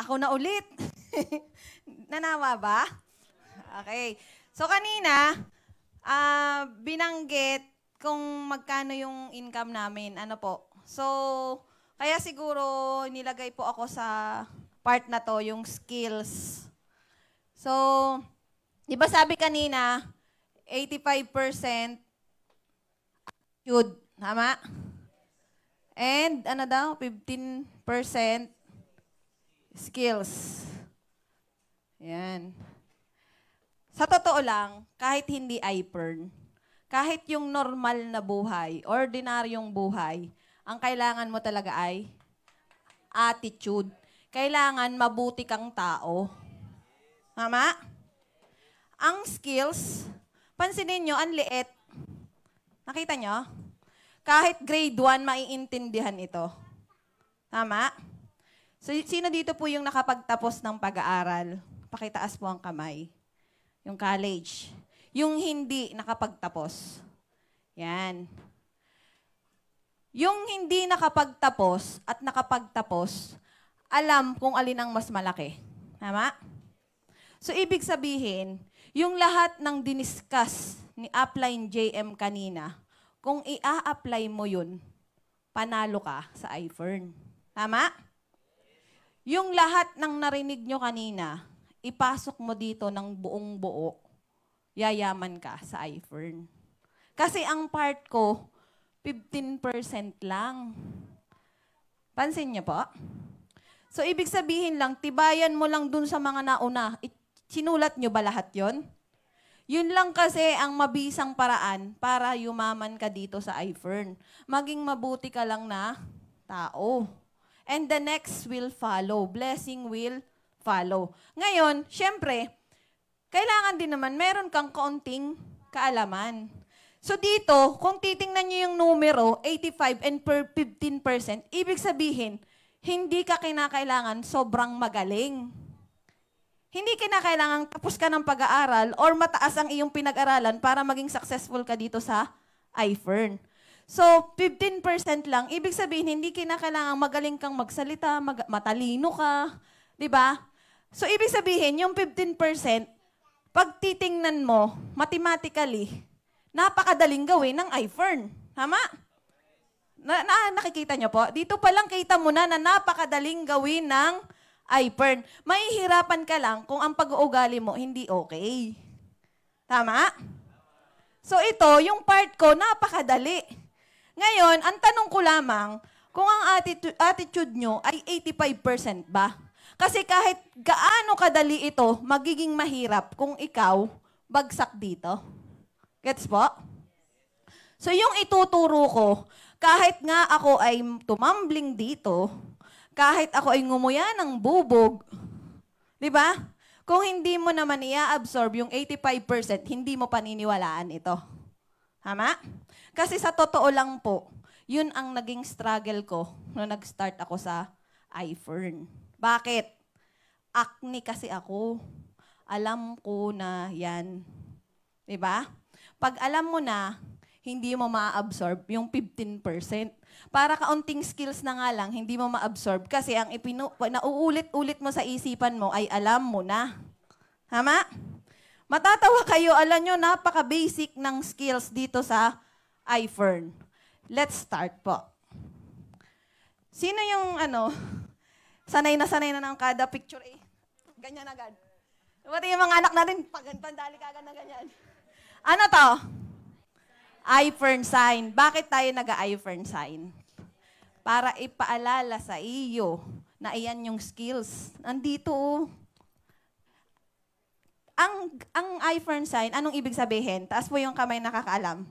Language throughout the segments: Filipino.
Ako na ulit. Nanawa ba? Okay. So kanina, binanggit kung magkano yung income namin. Ano po? So, kaya siguro nilagay po ako sa part na to, yung skills. So, di ba sabi kanina, 85% attitude. Tama? And ano daw? 15% skills. Yan. Sa totoo lang, kahit hindi iPern, kahit yung normal na buhay, ordinaryong buhay, ang kailangan mo talaga ay attitude. Kailangan mabuti kang tao. Tama? Ang skills, pansinin nyo, ang liit. Nakita nyo? Kahit grade 1, maiintindihan ito. Tama? So, sino dito po yung nakapagtapos ng pag-aaral? Pakitaas po ang kamay. Yung college. Yung hindi nakapagtapos. Yan. Yung hindi nakapagtapos at nakapagtapos, alam kung alin ang mas malaki. Tama? So, ibig sabihin, yung lahat ng diniscuss ni Upline JM kanina, kung i-a-apply mo yun, panalo ka sa iFern. Tama? Yung lahat ng narinig nyo kanina, ipasok mo dito ng buong buo, yayaman ka sa iFern. Kasi ang part ko, 15% lang. Pansin niyo po? So, ibig sabihin lang, tibayan mo lang dun sa mga nauna. Sinulat nyo ba lahat yon? Yun lang kasi ang mabisang paraan para yumaman ka dito sa iFern. Maging mabuti ka lang na tao. And the next will follow. Blessing will follow. Ngayon, syempre, kailangan din naman meron kang kaunting kaalaman. So dito, kung titingnan nyo yung numero, 85 and per 15%, ibig sabihin, hindi ka kinakailangan sobrang magaling. Hindi kinakailangan tapos ka ng pag-aaral or mataas ang iyong pinag-aralan para maging successful ka dito sa iFern. So, 15% lang, ibig sabihin, hindi kinakailangan magaling kang magsalita, matalino ka, di ba? So, ibig sabihin, yung 15%, pag titingnan mo, mathematically, napakadaling gawin ng iFern. Tama? Nakikita nyo po? Dito pa lang kita mo na napakadaling gawin ng iFern. Mahihirapan ka lang kung ang pag-uugali mo hindi okay. Tama? So ito, yung part ko, napakadali. Ngayon, ang tanong ko lamang, kung ang attitude nyo ay 85% ba? Kasi kahit gaano kadali ito, magiging mahirap kung ikaw bagsak dito. Gets po? So yung ituturo ko, kahit nga ako ay tumambling dito, kahit ako ay ngumuya ng bubog, di ba? Kung hindi mo naman i-absorb yung 85%, hindi mo paniniwalaan ito. Tama? Kasi sa totoo lang po, yun ang naging struggle ko nung nag-start ako sa iFern. Bakit? Acne kasi ako. Alam ko na yan. Diba? Pag alam mo na, hindi mo ma-absorb yung 15%. Para kaunting skills na nga lang, hindi mo ma-absorb kasi ang nauulit-ulit mo sa isipan mo ay alam mo na. Tama? Matatawa kayo, alam nyo, napaka-basic ng skills dito sa iFern. Let's start po. Sino yung sanay na ng kada picture eh? Ganyan agad. Pati yung mga anak natin, pandali ka agad na ganyan. Ano to? iFern sign. Bakit tayo nag-iFern sign? Para ipaalala sa iyo na iyan yung skills. Nandito. Ang iFern sign, anong ibig sabihin? Taas po yung kamay nakakaalam.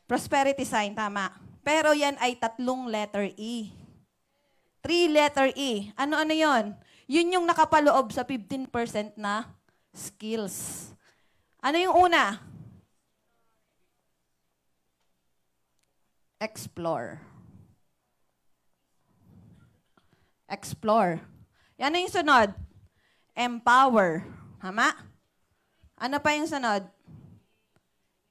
Prosperity sign, tama. Pero yan ay 3 letter E. 3 letter E. Ano-ano yon? Yun yung nakapaloob sa 15% na skills. Ano yung una? Explore. Explore. Yan yung sunod. Empower. Tama? Ano pa yung sunod?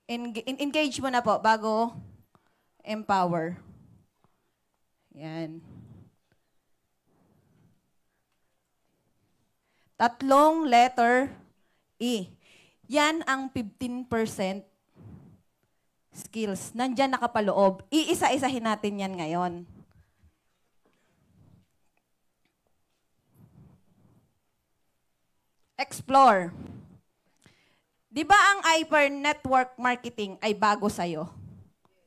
Engage mo na po bago empower. Yan. Tatlong letter E. Yan ang 15% skills. Nandyan nakapaloob. Iisa-isahin natin yan ngayon. Explore. Di ba ang iPern network marketing ay bago sa'yo?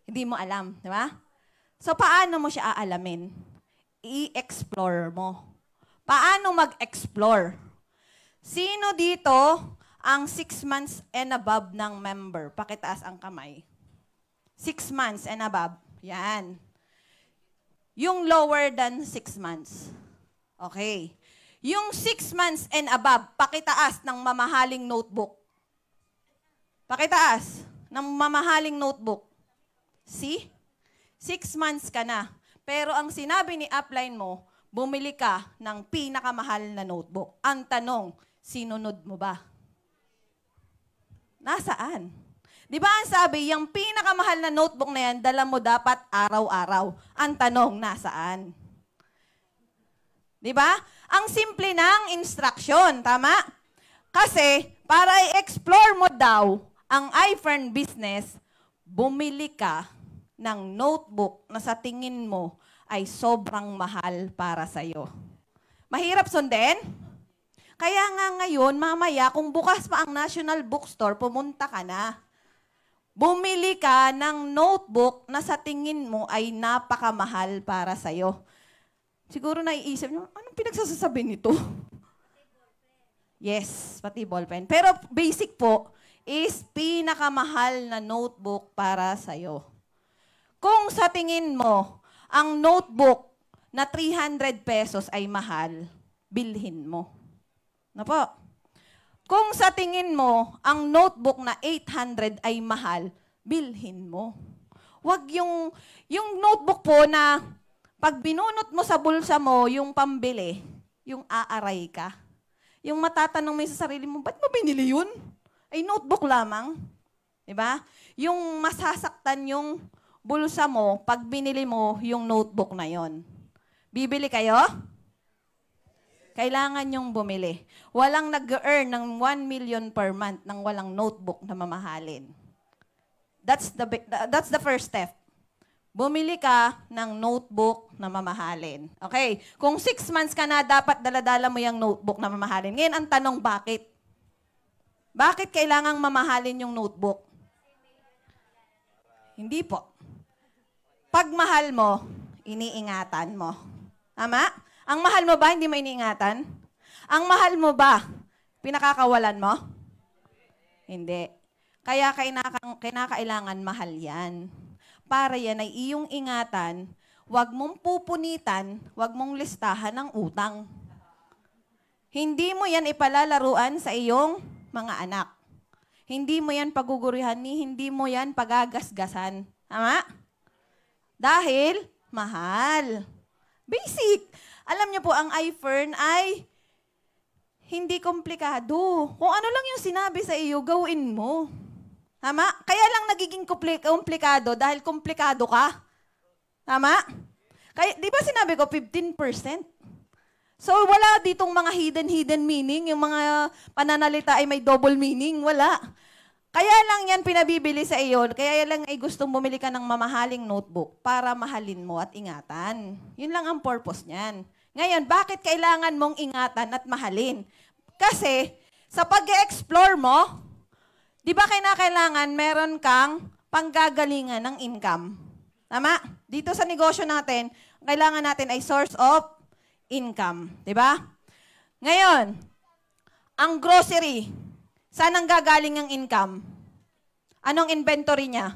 Hindi mo alam, di ba? So, paano mo siya aalamin? I-explore mo. Paano mag-explore? Sino dito ang 6 months and above ng member? Pakitaas ang kamay. 6 months and above. Yan. Yung lower than 6 months. Okay. Yung 6 months and above, pakitaas ng mamahaling notebook. Pakitaas ng mamahaling notebook. See? 6 months ka na. Pero ang sinabi ni upline mo, bumili ka ng pinakamahal na notebook. Ang tanong, sinunod mo ba? Nasaan? Di ba ang sabi, yung pinakamahal na notebook na yan, dala mo dapat araw-araw. Ang tanong, nasaan? Di ba? Ang simple ng instruction, tama? Kasi, para i-explore mo daw ang iPhone business, bumili ka ng notebook na sa tingin mo ay sobrang mahal para sa'yo. Mahirap sundin? Kaya nga ngayon, mamaya, kung bukas pa ang National Bookstore, pumunta ka na. Bumili ka ng notebook na sa tingin mo ay napakamahal para sa'yo. Siguro naiisip nyo, anong pinagsasasabi nito? Yes, pati ballpen. Pero basic po is pinakamahal na notebook para sa'yo. Kung sa tingin mo, ang notebook na 300 pesos ay mahal, bilhin mo. Ano po? Kung sa tingin mo, ang notebook na 800 ay mahal, bilhin mo. Huwag yung notebook po na pag binunot mo sa bulsa mo, yung pambili, yung aaray ka. Yung matatanong mo sa sarili mo, ba't mo binili yun? Ay notebook lamang. Diba? Yung masasaktan yung bulsa mo pag binili mo yung notebook na yon. Bibili kayo? Kailangan yung bumili. Walang nag-earn ng 1 million per month nang walang notebook na mamahalin. That's the first step. Bumili ka ng notebook na mamahalin. Okay? Kung 6 months ka na, dapat daladala mo yung notebook na mamahalin. Ngayon, ang tanong, bakit? Bakit kailangang mamahalin yung notebook? Hindi po. Pag mahal mo, iniingatan mo. Tama? Ang mahal mo ba, hindi mo iniingatan? Ang mahal mo ba, pinakakawalan mo? Hindi. Kaya kinakailangan mahal yan. Para yan ay iyong ingatan, huwag mong pupunitan, huwag mong listahan ng utang. Hindi mo yan ipalalaruan sa iyong mga anak. Hindi mo yan pagugurihan, hindi mo yan pagagasgasan. Tama? Dahil mahal. Basic. Alam niyo po, ang iPhone ay hindi komplikado. Kung ano lang yung sinabi sa iyo, gawin mo. Tama? Kaya lang nagiging komplikado dahil komplikado ka. Tama? Kaya, di ba sinabi ko, 15%? So, wala ditong mga hidden meaning. Yung mga pananalita ay may double meaning. Wala. Kaya lang yan pinabibili sa iyo. Kaya lang ay gustong bumili ka ng mamahaling notebook para mahalin mo at ingatan. Yun lang ang purpose niyan. Ngayon, bakit kailangan mong ingatan at mahalin? Kasi, sa pag-explore mo, di ba kailangan meron kang panggagalingan ng income? Tama? Dito sa negosyo natin, kailangan natin ay source of income. Di ba? Ngayon, ang grocery, saan ang gagaling ang income? Anong inventory niya?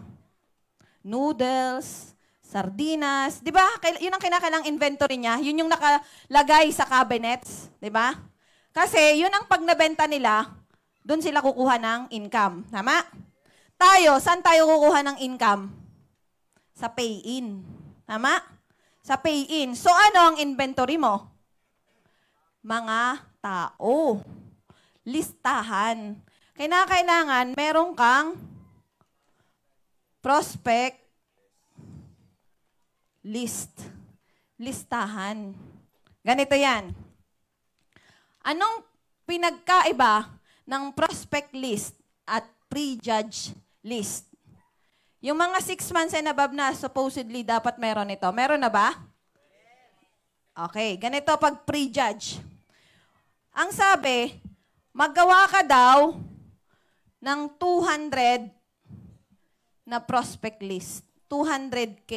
Noodles, sardinas. Di ba? Yun ang kinakailangang inventory niya. Yun yung nakalagay sa cabinets. Di ba? Kasi yun ang pag nabenta nila, doon sila kukuha ng income. Tama? Tayo, saan tayo kukuha ng income? Sa pay-in. Tama? Sa pay-in. So ano ang inventory mo? Mga tao. Listahan. Kailangan meron kang prospect list. Listahan. Ganito yan. pinagkaiba ng prospect list at pre-judge list. Yung mga 6 months and above na supposedly dapat meron ito. Meron na ba? Okay, ganito pag pre-judge. Ang sabi, maggawa ka daw ng 200 na prospect list. 200K.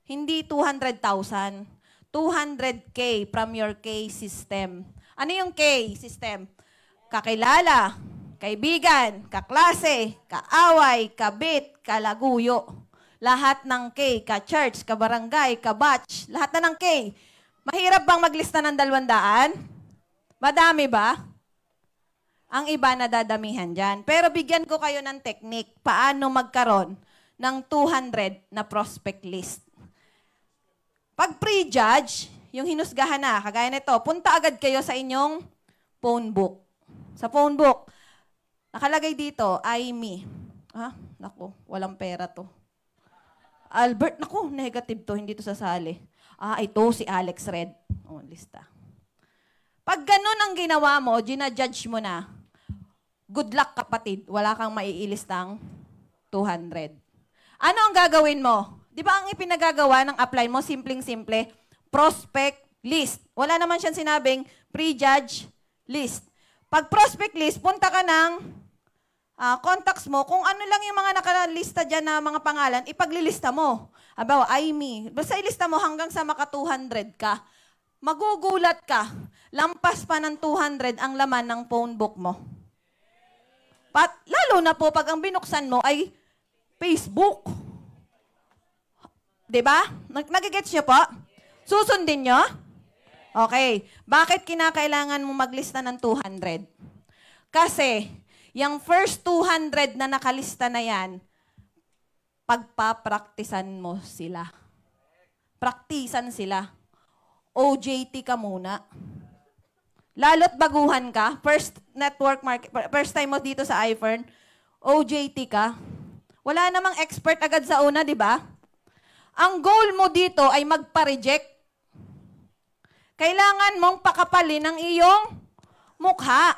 Hindi 200,000. 200K from your K system. Ano yung K system? Kakilala, kaibigan, kaklase, kaaway, kabit, kalaguyo. Lahat ng K, ka-church, ka-barangay, ka-batch, lahat na ng K. Mahirap bang maglista ng 200? Madami ba? Ang iba nadadamihan dyan. Pero bigyan ko kayo ng technique paano magkaroon ng 200 na prospect list. Pag pre-judge, yung hinusgahan na, kagaya nito, punta agad kayo sa inyong phone book. Sa phone book, nakalagay dito, I, me. Naku, walang pera to. Albert, naku, negative to, hindi to sasali. Ito si Alex Red. Lista. Pag ganun ang ginawa mo, ginajudge mo na, good luck kapatid, wala kang maiilistang 200. Ano ang gagawin mo? Di ba ang ipinagagawa ng apply mo, simpleng-simple, prospect list. Wala naman siyang sinabing pre-judge list. Pag prospect list, punta ka ng contacts mo, kung ano lang yung mga nakalista dyan na mga pangalan, ipaglilista mo. Abaw, I, me. Basta ilista mo hanggang sa maka 200 ka. Magugulat ka. Lampas pa ng 200 ang laman ng phone book mo. Lalo na po pag ang binuksan mo ay Facebook. Diba? Nagigets nyo po? Susundin nyo? Okay. Bakit kinakailangan mo maglista ng 200? Kasi, yung first 200 na nakalista na yan, pagpapraktisan mo sila. Praktisan sila. OJT ka muna. Lalo't baguhan ka, first network market, first time mo dito sa iFern, OJT ka. Wala namang expert agad sa una, di ba? Ang goal mo dito ay magpa-reject. Kailangan mong pakapalin ang iyong mukha.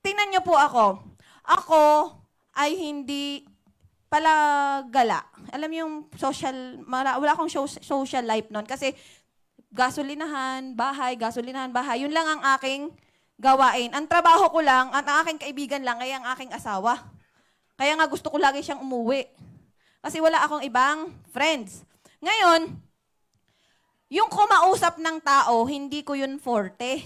Tingnan niyo po ako. Ako ay hindi pala gala. Alam mo yung wala akong social life noon kasi gasolinahan, bahay, yun lang ang aking gawain. Ang trabaho ko lang, ang aking kaibigan lang ay ang aking asawa. Kaya nga gusto ko lagi siyang umuwi. Kasi wala akong ibang friends. Ngayon, yung kumausap ng tao, hindi ko yun forte.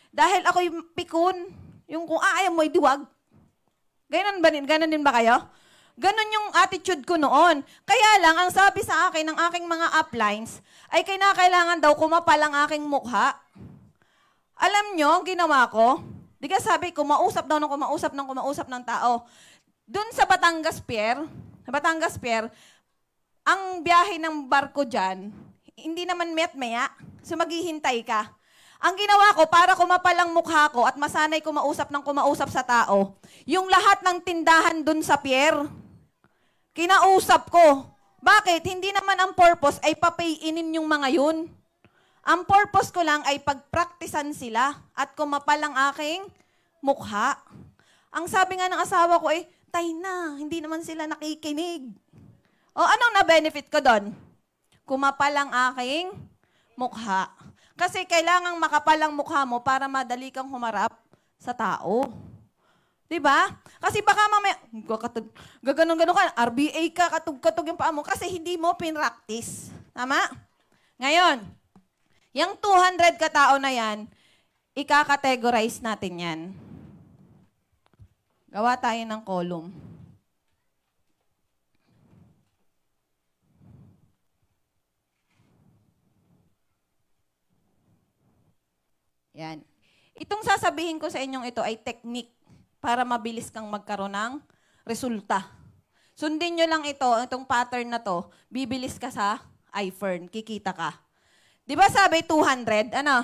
Dahil ako yung pikon, yung kung ayaw mo, diwag. Ganon din ba kayo? Ganon yung attitude ko noon. Kaya lang, ang sabi sa akin ng aking mga uplines, ay kinakailangan daw kumapal ang aking mukha. Alam nyo, ginawa ko, di ka sabi, kumausap ng tao. Doon sa Batangas Pier, ang biyahe ng barko dyan, hindi naman met-maya, so maghihintay ka. Ang ginawa ko, para kumapal ang mukha ko at masanay kumausap sa tao, yung lahat ng tindahan doon sa pier, kinausap ko. Bakit? Hindi naman ang purpose ay papayin yung mga yun. Ang purpose ko lang ay pagpraktisan sila at kumapal ang aking mukha. Ang sabi nga ng asawa ko ay, tay na, hindi naman sila nakikinig. O anong na-benefit ko doon? Kumapal ang aking mukha. Kasi kailangang makapal ang mukha mo para madali kang humarap sa tao. Diba? Kasi baka mamaya, gaganon-ganon ka, RBA ka, katug-katug yung paa mo kasi hindi mo pinractice. Tama? Ngayon, yung 200 katao na yan, ika-categorize natin yan. Gawa tayo ng column. Yan. Itong sasabihin ko sa inyong ito ay technique para mabilis kang magkaroon ng resulta. Sundin nyo lang itong pattern na to, bibilis ka sa iFern, kikita ka. Di ba sabi 200? Ano?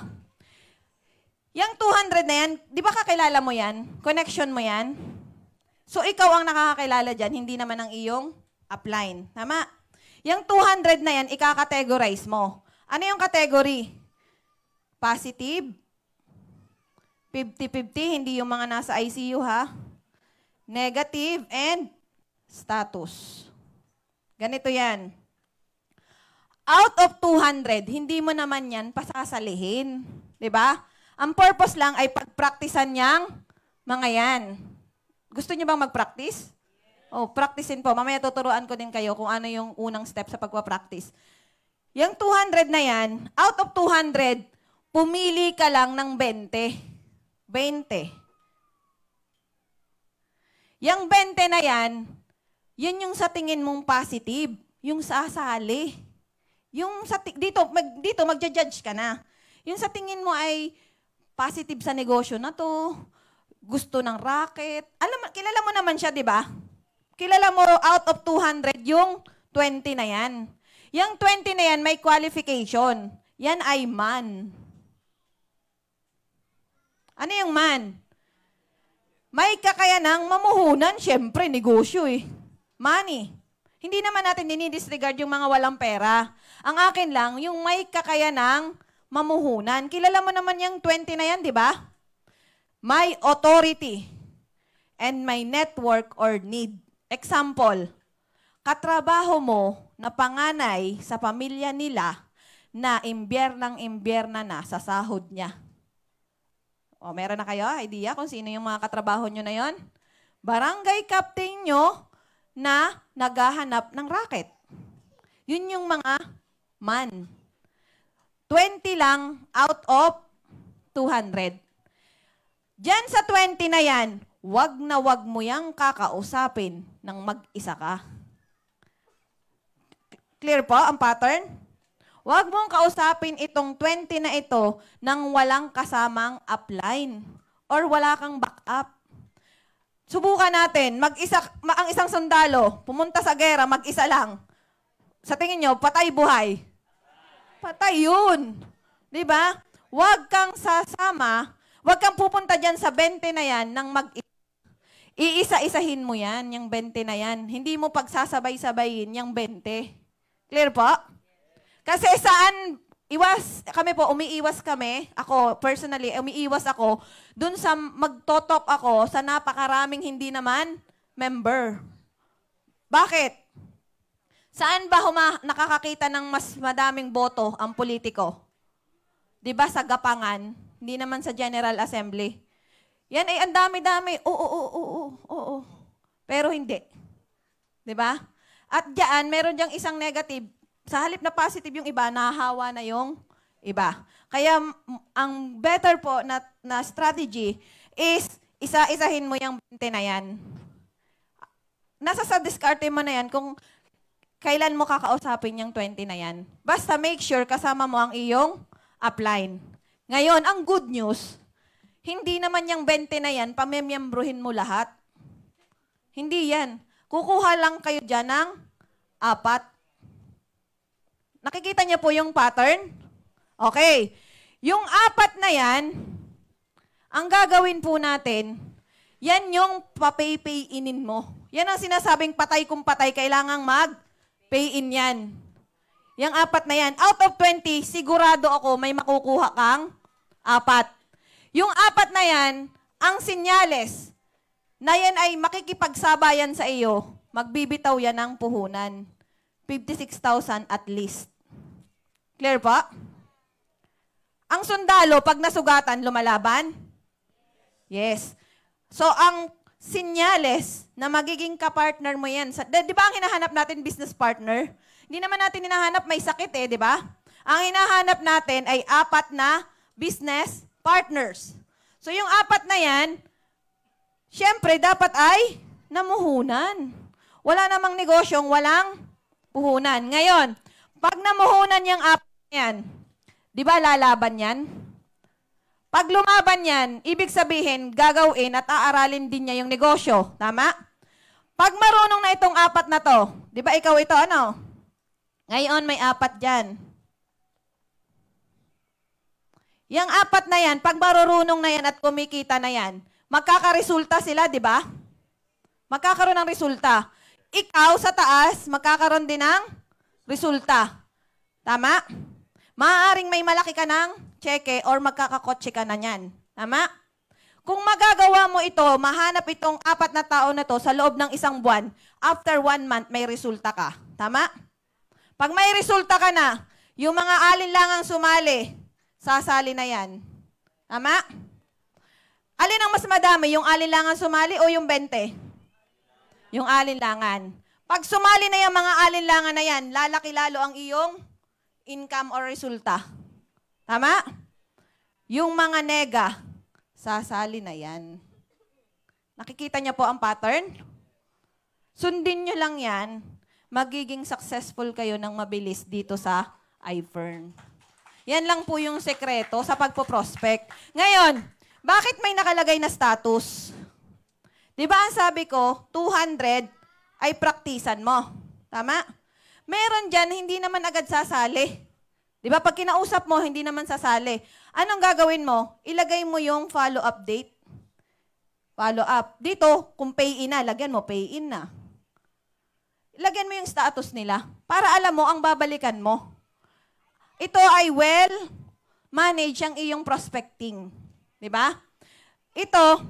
Yang 200 na yan, di ba kakilala mo yan? Connection mo yan? So, ikaw ang nakakakilala dyan, hindi naman ang iyong upline. Tama? Yang 200 na yan, ika-categorize mo. Ano yung category? Positive, 50-50, hindi yung mga nasa ICU ha. Negative and status. Ganito yan. Out of 200, hindi mo naman yan pasasalihin. 'Di ba? Ang purpose lang ay pagpraktisan niyang mga yan. Gusto niyo bang mag-practice? Oh, practicein po. Mamaya tuturuan ko din kayo kung ano yung unang step sa pagpa-practice. Yung 200 na yan, out of 200, pumili ka lang ng 20. 20. Yung 20 na yan, yun yung sa tingin mong positive. Yung sasali. Yung sa dito magja-judge ka na. Yung sa tingin mo ay positive sa negosyo na to, gusto ng racket. Kilala mo naman siya, di ba? Kilala mo out of 200 yung 20 na yan. Yung 20 na yan may qualification. Yan ay man. Ano yung man? May kakayanang mamuhunan, syempre, negosyo eh. Money. Hindi naman natin dinidisregard yung mga walang pera. Ang akin lang, yung may kakayanang mamuhunan. Kilala mo naman yung 20 na yan, di ba? May authority and may network or need. Example, katrabaho mo na panganay sa pamilya nila na imbyernang-imbyerna na sa sahod niya. O, meron na kayo idea kung sino yung mga katrabaho nyo na yon? Barangay captain nyo na naghahanap ng racket. Yun yung mga man. 20 lang out of 200. Diyan sa 20 na yan, wag na wag mo yang kakausapin nang mag-isa ka. Clear po ang pattern? Wag mong kausapin itong 20 na ito nang walang kasamang upline or wala kang backup. Subukan natin, ang isang sundalo, pumunta sa gera, mag-isa lang. Sa tingin nyo, patay buhay? Patay yun. Diba? Huwag kang sasama, huwag kang pupunta dyan sa 20 na yan nang mag-isa. Iisa-isahin mo yan, yung 20 na yan. Hindi mo pagsasabay-sabayin yung 20. Clear po? Kasi kami po, umiiwas kami, ako personally, umiiwas ako, dun sa magtotok ako sa napakaraming hindi naman member. Bakit? Saan ba nakakakita ng mas madaming boto ang politiko? Diba sa gapangan, hindi naman sa General Assembly. Yan ay ang dami-dami, oo. Pero hindi. Diba? At diyan, meron diyang isang negative. Sa halip na positive yung iba, nahahawa na yung iba. Kaya ang better po na strategy is isa-isahin mo yung 20 na yan. Nasa sa diskarte mo na yan kung kailan mo kakausapin yung 20 na yan. Basta make sure kasama mo ang iyong upline. Ngayon, ang good news, hindi naman yung 20 na yan, pamemyembruhin mo lahat. Hindi yan. Kukuha lang kayo dyan ng 4. Nakikita niyo po yung pattern? Okay. Yung 4 na yan, ang gagawin po natin, yan yung papay-pay-inin mo. Yan ang sinasabing patay kung patay, kailangang mag-pay-in yan. Yung 4 na yan. Out of 20, sigurado ako may makukuha kang 4. Yung 4 na yan, ang sinyales na yan ay makikipagsabayan sa iyo, magbibitaw yan ng puhunan. 56,000 at least. Clear po? Ang sundalo, pag nasugatan, lumalaban? Yes. So, ang sinyales na magiging kapartner mo yan. Di ba ang hinahanap natin business partner? Hindi naman natin hinahanap may sakit di ba? Ang hinahanap natin ay 4 na business partners. So, yung 4 na yan, syempre, dapat ay namuhunan. Wala namang negosyong walang puhunan. Ngayon, pag namuhunan yung 4 yan, di ba lalaban yan? Pag lumaban yan, ibig sabihin, gagawin at aaralin din niya yung negosyo. Tama? Pag marunong na itong 4 na to, di ba ikaw ito, ano? Ngayon, may 4 dyan. Yung 4 na yan, pag marurunong na yan at kumikita na yan, magkakaresulta sila, di ba? Magkakaroon ng resulta. Ikaw sa taas, magkakaroon din ng resulta. Tama? Maaaring may malaki ka ng cheque or magkakakotse ka na yan. Tama? Kung magagawa mo ito, mahanap itong 4 na tao na to sa loob ng 1 buwan, after 1 month, may resulta ka. Tama? Pag may resulta ka na, yung mga alinlangang sumali, sasali na yan. Tama? Alin ang mas madami, yung alinlangang sumali o yung 20? Yung alinlangan. Pag sumali na yung mga alinlangan na yan, lalaki lalo ang iyong income or resulta. Tama? Yung mga nega, sasali na yan. Nakikita niyo po ang pattern? Sundin niyo lang yan, magiging successful kayo ng mabilis dito sa iFern. Yan lang po yung sekreto sa pagpo-prospect. Ngayon, bakit may nakalagay na status? Di ba ang sabi ko, 200 ay praktisan mo. Tama? Meron dyan, hindi naman agad sasali. Di ba? Pag kinausap mo, hindi naman sasali. Anong gagawin mo? Ilagay mo yung follow-up date. Follow-up. Dito, kung pay-in na, lagyan mo, pay-in na. Lagyan mo yung status nila para alam mo ang babalikan mo. Ito ay well-manage ang iyong prospecting. Di ba? Ito,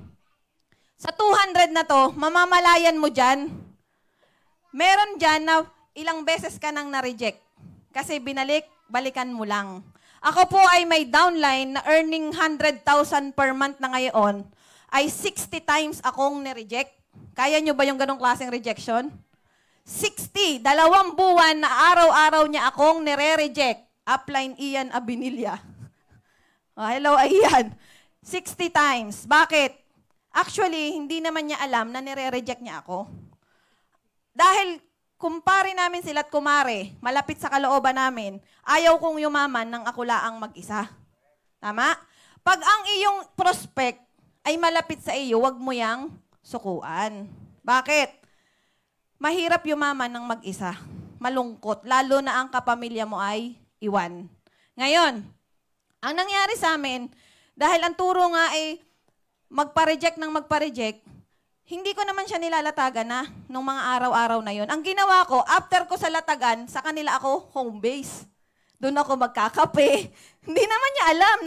sa 200 na to, mamamalayan mo dyan. Meron dyan na ilang beses ka nang na-reject. Kasi balikan mo lang. Ako po ay may downline na earning 100,000 per month na ngayon, ay 60 times akong ni-reject. Kaya nyo ba yung ganong klaseng rejection? 60, 2 buwan na araw-araw niya akong nire-reject. Upline Ian Abinilla. Oh, hello, Ian. 60 times. Bakit? Actually, hindi naman niya alam na nire-reject niya ako. Dahil kumpare namin sila at kumare, malapit sa kalooban namin, ayaw kong yumaman ng ako laang mag-isa. Tama? Pag ang iyong prospect ay malapit sa iyo, wag mo yang sukuan. Bakit? Mahirap yumaman ng mag-isa. Malungkot. Lalo na ang kapamilya mo ay iwan. Ngayon, ang nangyari sa amin, dahil ang turo nga ay magpa-reject ng magpa-reject, hindi ko naman siya nilalatagan na nung mga araw-araw na yon. Ang ginawa ko, after ko sa latagan, sa kanila ako home base. Doon ako magkakape. Hindi naman niya alam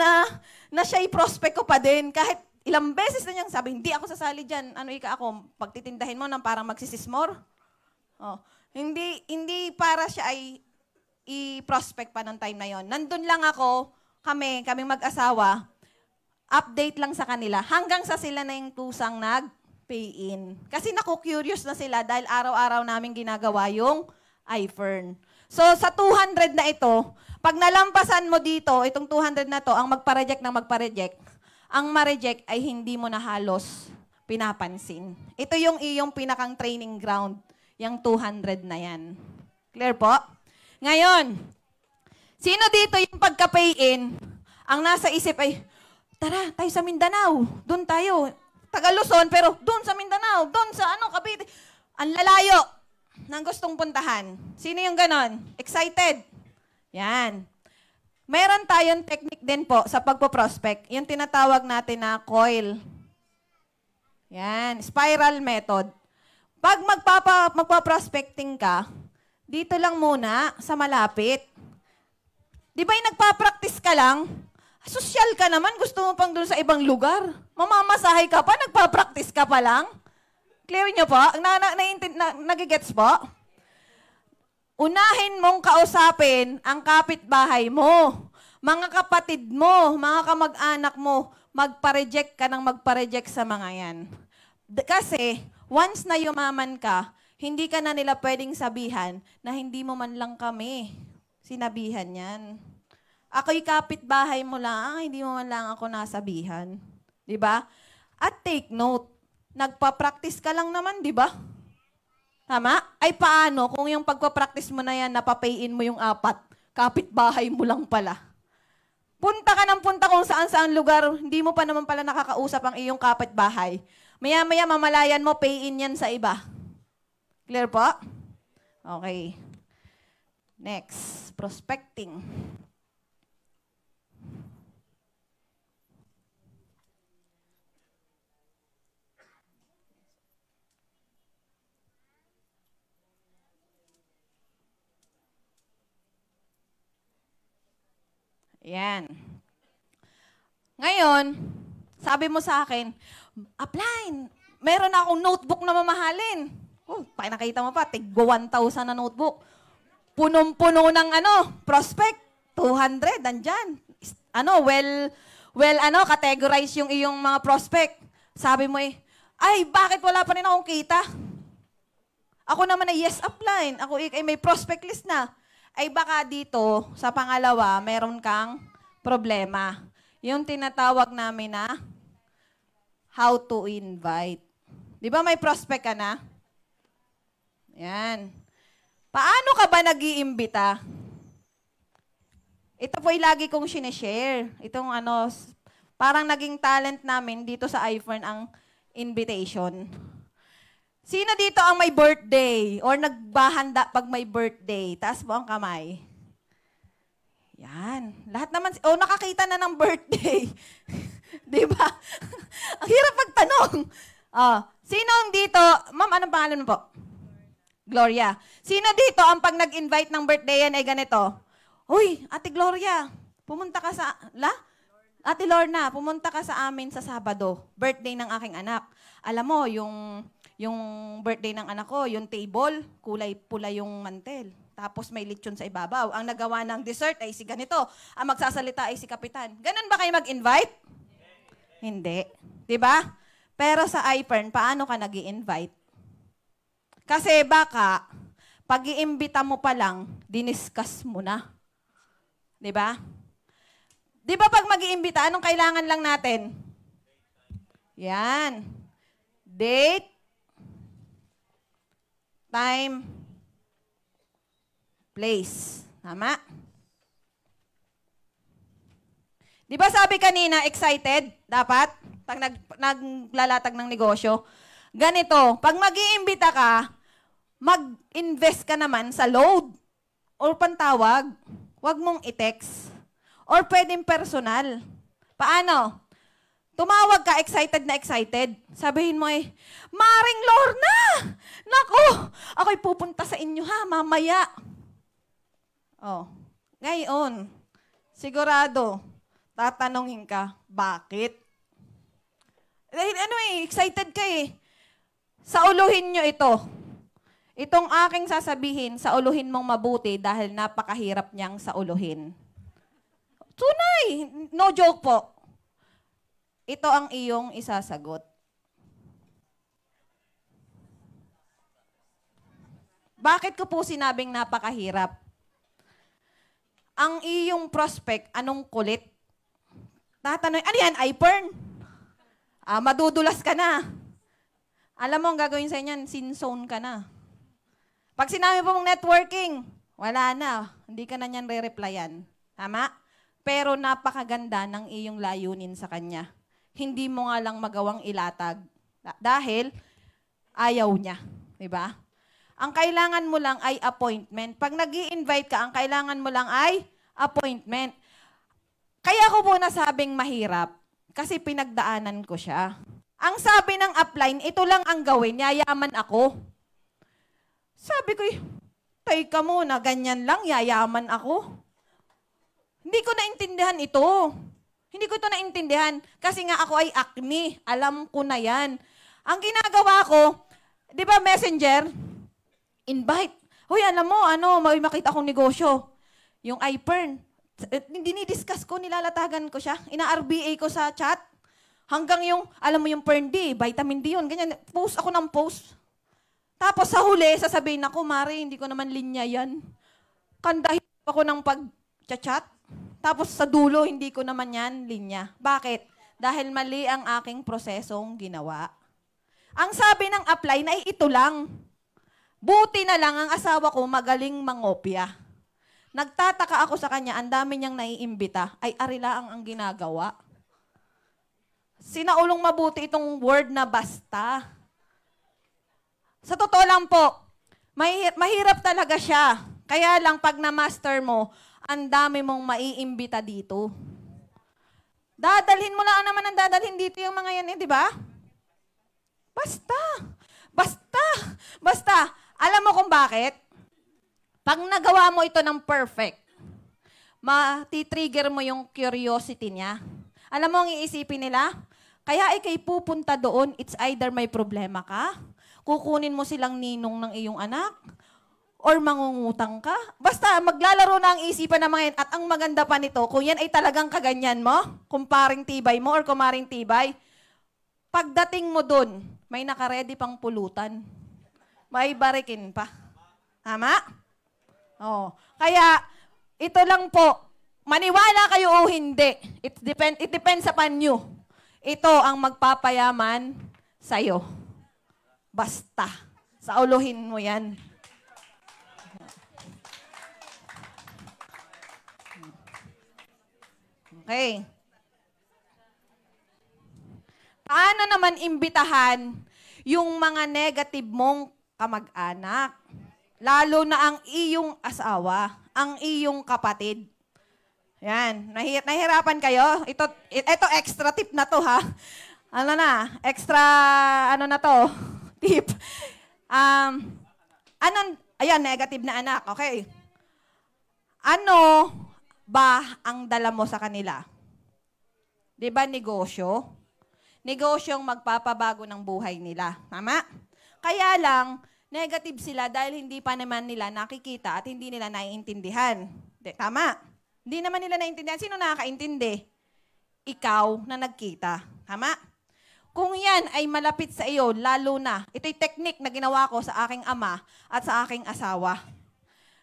na siya i-prospect ko pa din. Kahit ilang beses na niyang sabi, hindi ako sasali dyan. Ano ika ako, pagtitindahin mo nang parang magsisismore? Oh. Hindi para siya ay i-prospect pa ng time na yon. Nandun lang ako, kaming mag-asawa, update lang sa kanila. Hanggang sa sila na yung tusang nag-pay-in. Kasi naku-curious na sila dahil araw-araw namin ginagawa yung iFern. So, sa 200 na ito, pag nalampasan mo dito, itong 200 na to, ang magpa-reject ng magpa-reject, ang ma-reject ay hindi mo na halos pinapansin. Ito yung iyong pinakang training ground, yung 200 na yan. Clear po? Ngayon, sino dito yung pagka-pay-in, ang nasa isip ay, tara, tayo sa Mindanao, doon tayo. Taga Luzon, pero doon sa Mindanao, doon sa Cavite. Ang lalayo ng gustong puntahan. Sino yung ganon? Excited? Yan. Meron tayong technique din po sa pagpo-prospect. Yung tinatawag natin na coil. Yan. Spiral method. Pag magpa-prospecting ka, dito lang muna sa malapit. Di ba yung nagpa-practice ka lang? Sosyal ka naman, gusto mo pang doon sa ibang lugar. Mamamasahay ka pa, nagpa-practice ka pa lang. Clear nyo po? Nagigets po? Unahin mong kausapin ang kapitbahay mo, mga kapatid mo, mga kamag-anak mo, magpa-reject ka ng magpa-reject sa mga yan. Kasi, once na yumaman ka, hindi ka na nila pwedeng sabihan na hindi mo man lang kami sinabihan yan. Ako'y kapitbahay mo lang, hindi mo man lang ako nasabihan. Di ba? At take note, nagpa-practice ka lang naman, di ba? Tama? Ay paano kung yung pagpa-practice mo na yan, napapayin mo yung 4, kapitbahay mo lang pala. Punta ka ng punta kung saan-saan lugar, hindi mo pa naman pala nakakausap ang iyong kapitbahay. Maya-maya mamalayan mo, pay-in yan sa iba. Clear po? Okay. Next, prospecting. Yan. Ngayon, Sabi mo sa akin, upline, meron na akong notebook na mamahalin. Oh, nakita mo pa, tiggo 1,000 na notebook. Punong-puno ng prospect, 200, nandyan. Categorize yung iyong mga prospect. Sabi mo ay, bakit wala pa rin akong kita? Ako naman ay yes, upline. Ako ay may prospect list na. Ay baka dito, sa pangalawa, meron kang problema. Yung tinatawag namin na how to invite. Di ba may prospect ka na? Yan. Paano ka ba nag-iimbita? Ito po ay lagi kong sinishare. Itong parang naging talent namin dito sa iFern ang invitation. Sino dito ang may birthday or nagbahanda pag may birthday? Taas mo ang kamay. Yan. Lahat naman, nakakita na ng birthday. Di ba? Ang hirap magtanong. Sino dito, ma'am, anong pangalan mo po? Gloria. Sino dito ang pag nag-invite ng birthday yan ay ganito? Uy, Ate Gloria, pumunta ka sa, Ate Lorna, pumunta ka sa amin sa Sabado. Birthday ng aking anak. Alam mo, yung birthday ng anak ko, yung table, kulay pula yung mantel. Tapos may lechon sa ibabaw. Ang nagawa ng dessert ay si ganito. Ang magsasalita ay si Kapitan. Ganun ba kayo mag-invite? Hindi. Diba? Pero sa iFern, paano ka nag-i-invite? Kasi baka, pag iimbita mo pa lang, diniscuss mo na. Diba? Diba pag mag-iimbita, anong kailangan lang natin? Yan. Date, time, place. Tama? Di ba sabi kanina, excited? Dapat? Pag naglalatag ng negosyo. Ganito, pag mag-iimbita ka, mag-invest ka naman sa load or pantawag. Huwag mong i-text. Or pwedeng personal. Paano? Tumawag ka, excited na excited. Sabihin mo Maring Lorna! Naku! Ako'y pupunta sa inyo ha, mamaya. Ngayon, sigurado, tatanungin ka, bakit? Dahil excited ka Sauluhin nyo ito. Itong aking sasabihin, sauluhin mong mabuti dahil napakahirap niyang sauluhin. Tunay! No joke po. Ito ang iyong isasagot. Bakit ko po sinabing napakahirap? Ang iyong prospect, anong kulit? Tatanong, ano yan, iPern? Madudulas ka na. Alam mo, ang gagawin sa inyan, sin-zone ka na. Pag sinabi mo mong networking, wala na. Hindi ka na niyan re-replyan. Tama? Pero napakaganda ng iyong layunin sa kanya. Hindi mo nga lang magawang ilatag. Dahil ayaw niya. Diba? Ang kailangan mo lang ay appointment. Pag nag-i-invite ka, ang kailangan mo lang ay appointment. Kaya ko po nasabing mahirap kasi pinagdaanan ko siya. Ang sabi ng upline, ito lang ang gawin, yayaman ako. Sabi ko, teka muna, ganyan lang, yayaman ako. Hindi ko naintindihan ito. Hindi ko ito naintindihan. Kasi nga ako ay acne. Alam ko na yan. Ang ginagawa ko, di ba messenger? Invite. Hoy, alam mo, may makita akong negosyo. Yung iPern. Dinidiscuss ko, nilalatagan ko siya. Ina-RBA ko sa chat. Hanggang yung, alam mo yung Pern D, vitamin D yun, ganyan. Post ako ng post. Tapos sa huli, sasabihin ako, Mari, hindi ko naman linya yan. Kandahin ako ng pag-chat. Tapos sa dulo, hindi ko naman yan linya. Bakit? Dahil mali ang aking prosesong ginawa. Ang sabi ng upline ay ito lang. Buti na lang ang asawa ko magaling mangopya. Nagtataka ako sa kanya, ang dami niyang naiimbita, ay arila ang ginagawa. Sinaulong mabuti itong word na basta. Sa totoo lang po, mahirap talaga siya. Kaya lang pag na-master mo, ang dami mong maiimbita dito. Dadalhin mo lang naman ang dadalhin dito yung mga yan, di ba? Basta. Basta. Basta. Alam mo kung bakit? Pag nagawa mo ito ng perfect, matitrigger mo yung curiosity niya. Alam mo ang iisipin nila? Kaya ikay pupunta doon, it's either may problema ka, kukunin mo silang ninong ng iyong anak, or mangungutang ka. Basta maglalaro na ang isipan ng mga yan. At ang maganda pa nito, kung yan ay talagang kaganyan mo, kumparing tibay mo or kumaring tibay, pagdating mo doon, may nakaredy pang pulutan. May barikin pa. Tama? Oh. Kaya, ito lang po, maniwala kayo o hindi, it depends upon you. Ito ang magpapayaman sa'yo. Basta. Sauluhin mo yan. Okay. Paano naman imbitahan yung mga negative mong kamag-anak? Lalo na ang iyong asawa, ang iyong kapatid. Yan. Nahihirapan kayo? Ito extra tip na to, ha? Ano na? Extra, ano na to? Tip. Ayan, negative na anak. Okay. Ano ba ang dala mo sa kanila? Di ba negosyo? Negosyong magpapabago ng buhay nila. Tama? Kaya lang, negative sila dahil hindi pa naman nila nakikita at hindi nila naiintindihan. Tama? Hindi naman nila naiintindihan. Sino nakakaintindi? Ikaw na nagkita. Tama? Kung yan ay malapit sa iyo, lalo na, ito'y technique na ginawa ko sa aking ama at sa aking asawa.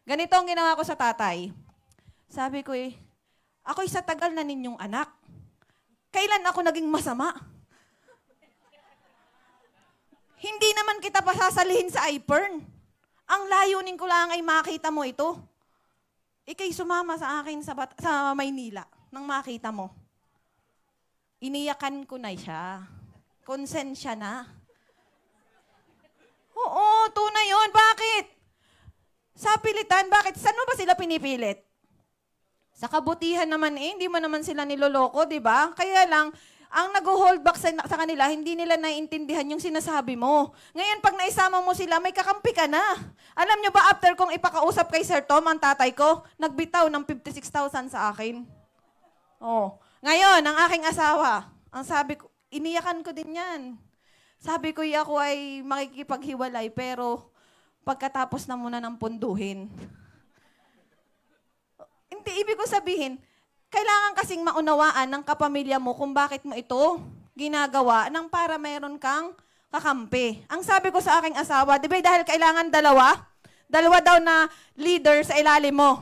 Ganito ang ginawa ko sa tatay. Sabi ko ako'y sa tagal na ninyong anak. Kailan ako naging masama? Hindi naman kita pasasalihin sa iPern. Ang layunin ko lang ay makita mo ito. Ika'y sumama sa akin sa Maynila nang makita mo. Iniyakan ko na siya. Konsensya na. Oo, tunay yun. Bakit? Sa pilitan, bakit? Saan mo ba sila pinipilit? Sa kabutihan naman hindi mo naman sila niloloko, di ba? Kaya lang, ang nag-hold back sa kanila, hindi nila naiintindihan yung sinasabi mo. Ngayon, pag naisama mo sila, may kakampi ka na. Alam nyo ba, after kong ipakausap kay Sir Tom, ang tatay ko, nagbitaw ng 56,000 sa akin. Oh. Ngayon, ang aking asawa, ang sabi ko, iniyakan ko din yan. Sabi ko, ako ay makikipaghiwalay, pero pagkatapos na muna ng punduhin. Hindi, ibig ko sabihin, kailangan kasing maunawaan ng kapamilya mo kung bakit mo ito ginagawa nang para mayroon kang kakampi. Ang sabi ko sa aking asawa, di ba dahil kailangan dalawa daw na leader sa ilalim mo.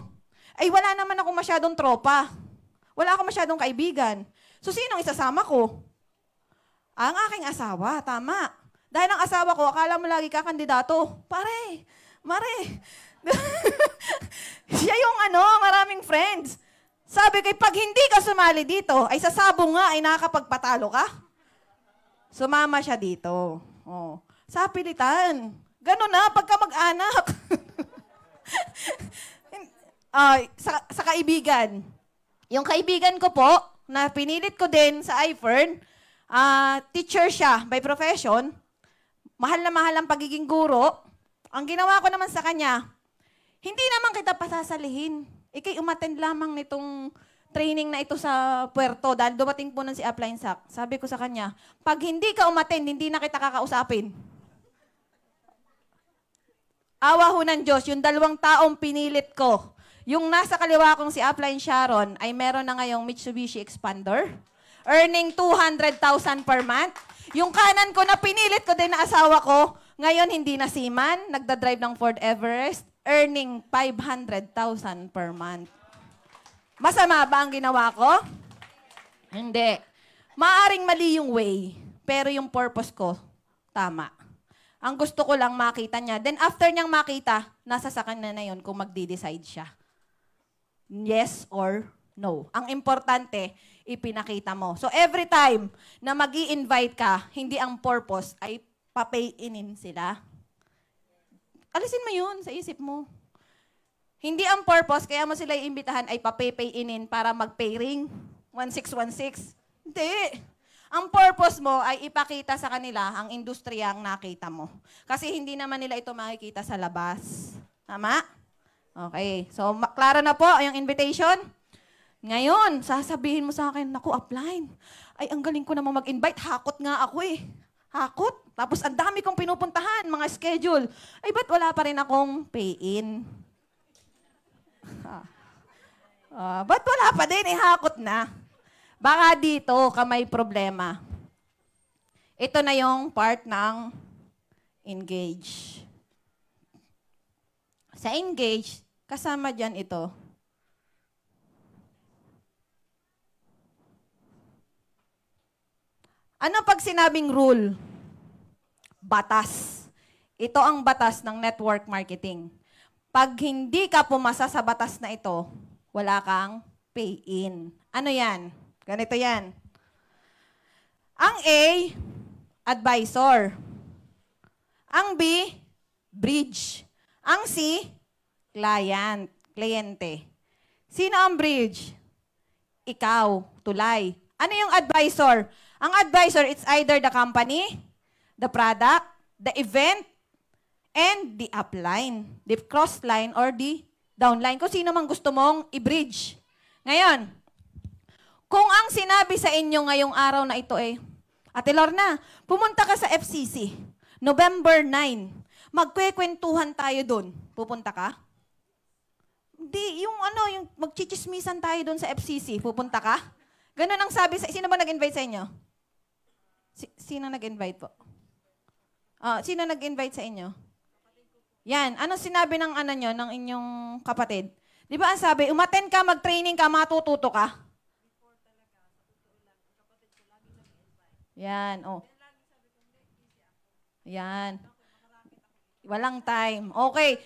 Ay wala naman ako masyadong tropa. Wala ako masyadong kaibigan. So sinong isasama ko? Ang aking asawa, tama. Dahil ang asawa ko, akala mo lagi ka kandidato. Pare, mare. Siya yung maraming friends. Sabi ko, pag hindi ka sumali dito, ay sasabong nga ay nakakapagpatalo ka. Sumama siya dito. Oh. Sa pilitan. Ganun na, pagka mag-anak. sa kaibigan. Yung kaibigan ko po, na pinilit ko din sa iFern, teacher siya by profession, mahal na mahal ang pagiging guro. Ang ginawa ko naman sa kanya, hindi naman kita pasasalihin. Ikay umattend lamang nitong training na ito sa Puerto dahil dumating po nun si Upline Sac. Sabi ko sa kanya, pag hindi ka umattend, hindi na kita kakausapin. Awa ho ng Diyos, yung 2 taong pinilit ko, yung nasa kaliwa kong si Upline Sharon ay meron na ngayong Mitsubishi Expander, earning 200,000 per month. Yung kanan ko na pinilit ko din na asawa ko, ngayon hindi na seaman, nagdadrive ng Ford Everest, earning 500,000 per month. Masama ba ang ginawa ko? Hindi. Maaring mali yung way, pero yung purpose ko, tama. Ang gusto ko lang makita niya. Then after niyang makita, nasa sa kanya na yun kung magde-decide siya. Yes or no. Ang importante, ipinakita mo. So every time na mag-i-invite ka, hindi ang purpose ay papay-inin sila. Alisin mo yun sa isip mo. Hindi ang purpose, kaya mo sila iimbitahan ay papay-inin para mag-pay ring 1616. Hindi. Ang purpose mo ay ipakita sa kanila ang industriya ang nakita mo. Kasi hindi naman nila ito makikita sa labas. Tama? Okay. So, klaro na po yung invitation. Ngayon, sasabihin mo sa akin, naku, upline. Ay, ang galing ko naman mag-invite. Hakot nga ako eh. Hakot. Tapos ang dami kong pinupuntahan, mga schedule. Ay, ba't wala pa rin akong pay-in? Ba't wala pa din? Hakot na. Baka dito ka may problema. Ito na yung part ng engage. Sa engage, kasama dyan ito. Ano pag sinabing rule? Batas. Ito ang batas ng network marketing. Pag hindi ka pumasa sa batas na ito, wala kang pay-in. Ano yan? Ganito yan. Ang A, advisor. Ang B, bridge. Ang C, kliyente. Sino ang bridge? Ikaw, tulay. Ano yung advisor? Ang advisor, it's either the company, the product, the event, and the upline. The crossline or the downline. Kung sino mang gusto mong i-bridge. Ngayon, kung ang sinabi sa inyo ngayong araw na ito Ate Lorna, pumunta ka sa FCC, November 9. Magkwekwentuhan tayo doon. Pupunta ka? Hindi, yung magchichismisan tayo doon sa FCC. Pupunta ka? Ganun ang sabi sa... Sino ba nag-invite sa inyo? Sino nag-invite po? Sino nag-invite sa inyo? Yan. Anong sinabi ng ng inyong kapatid? Di ba ang sabi, umattend ka, mag-training ka, matututo ka? Yan. Yan. Walang time. Okay.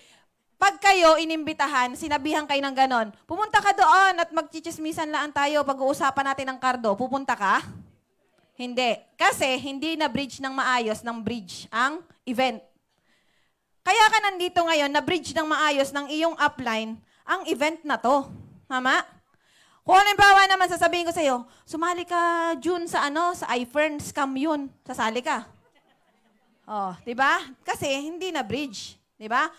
Pag kayo inimbitahan, sinabihan kayo ng ganon, pumunta ka doon at magchichismisan lang tayo, pag-uusapan natin ng kardo, pupunta ka? Hindi. Kasi hindi na bridge ng maayos ng bridge ang event. Kaya ka nandito ngayon na bridge ng maayos ng iyong upline ang event na to. Tama? Kung halimbawa naman sasabihin ko sa iyo, sumali ka June sa sa iFern scam yun. Sasali ka. Di ba? Kasi hindi na bridge, di ba?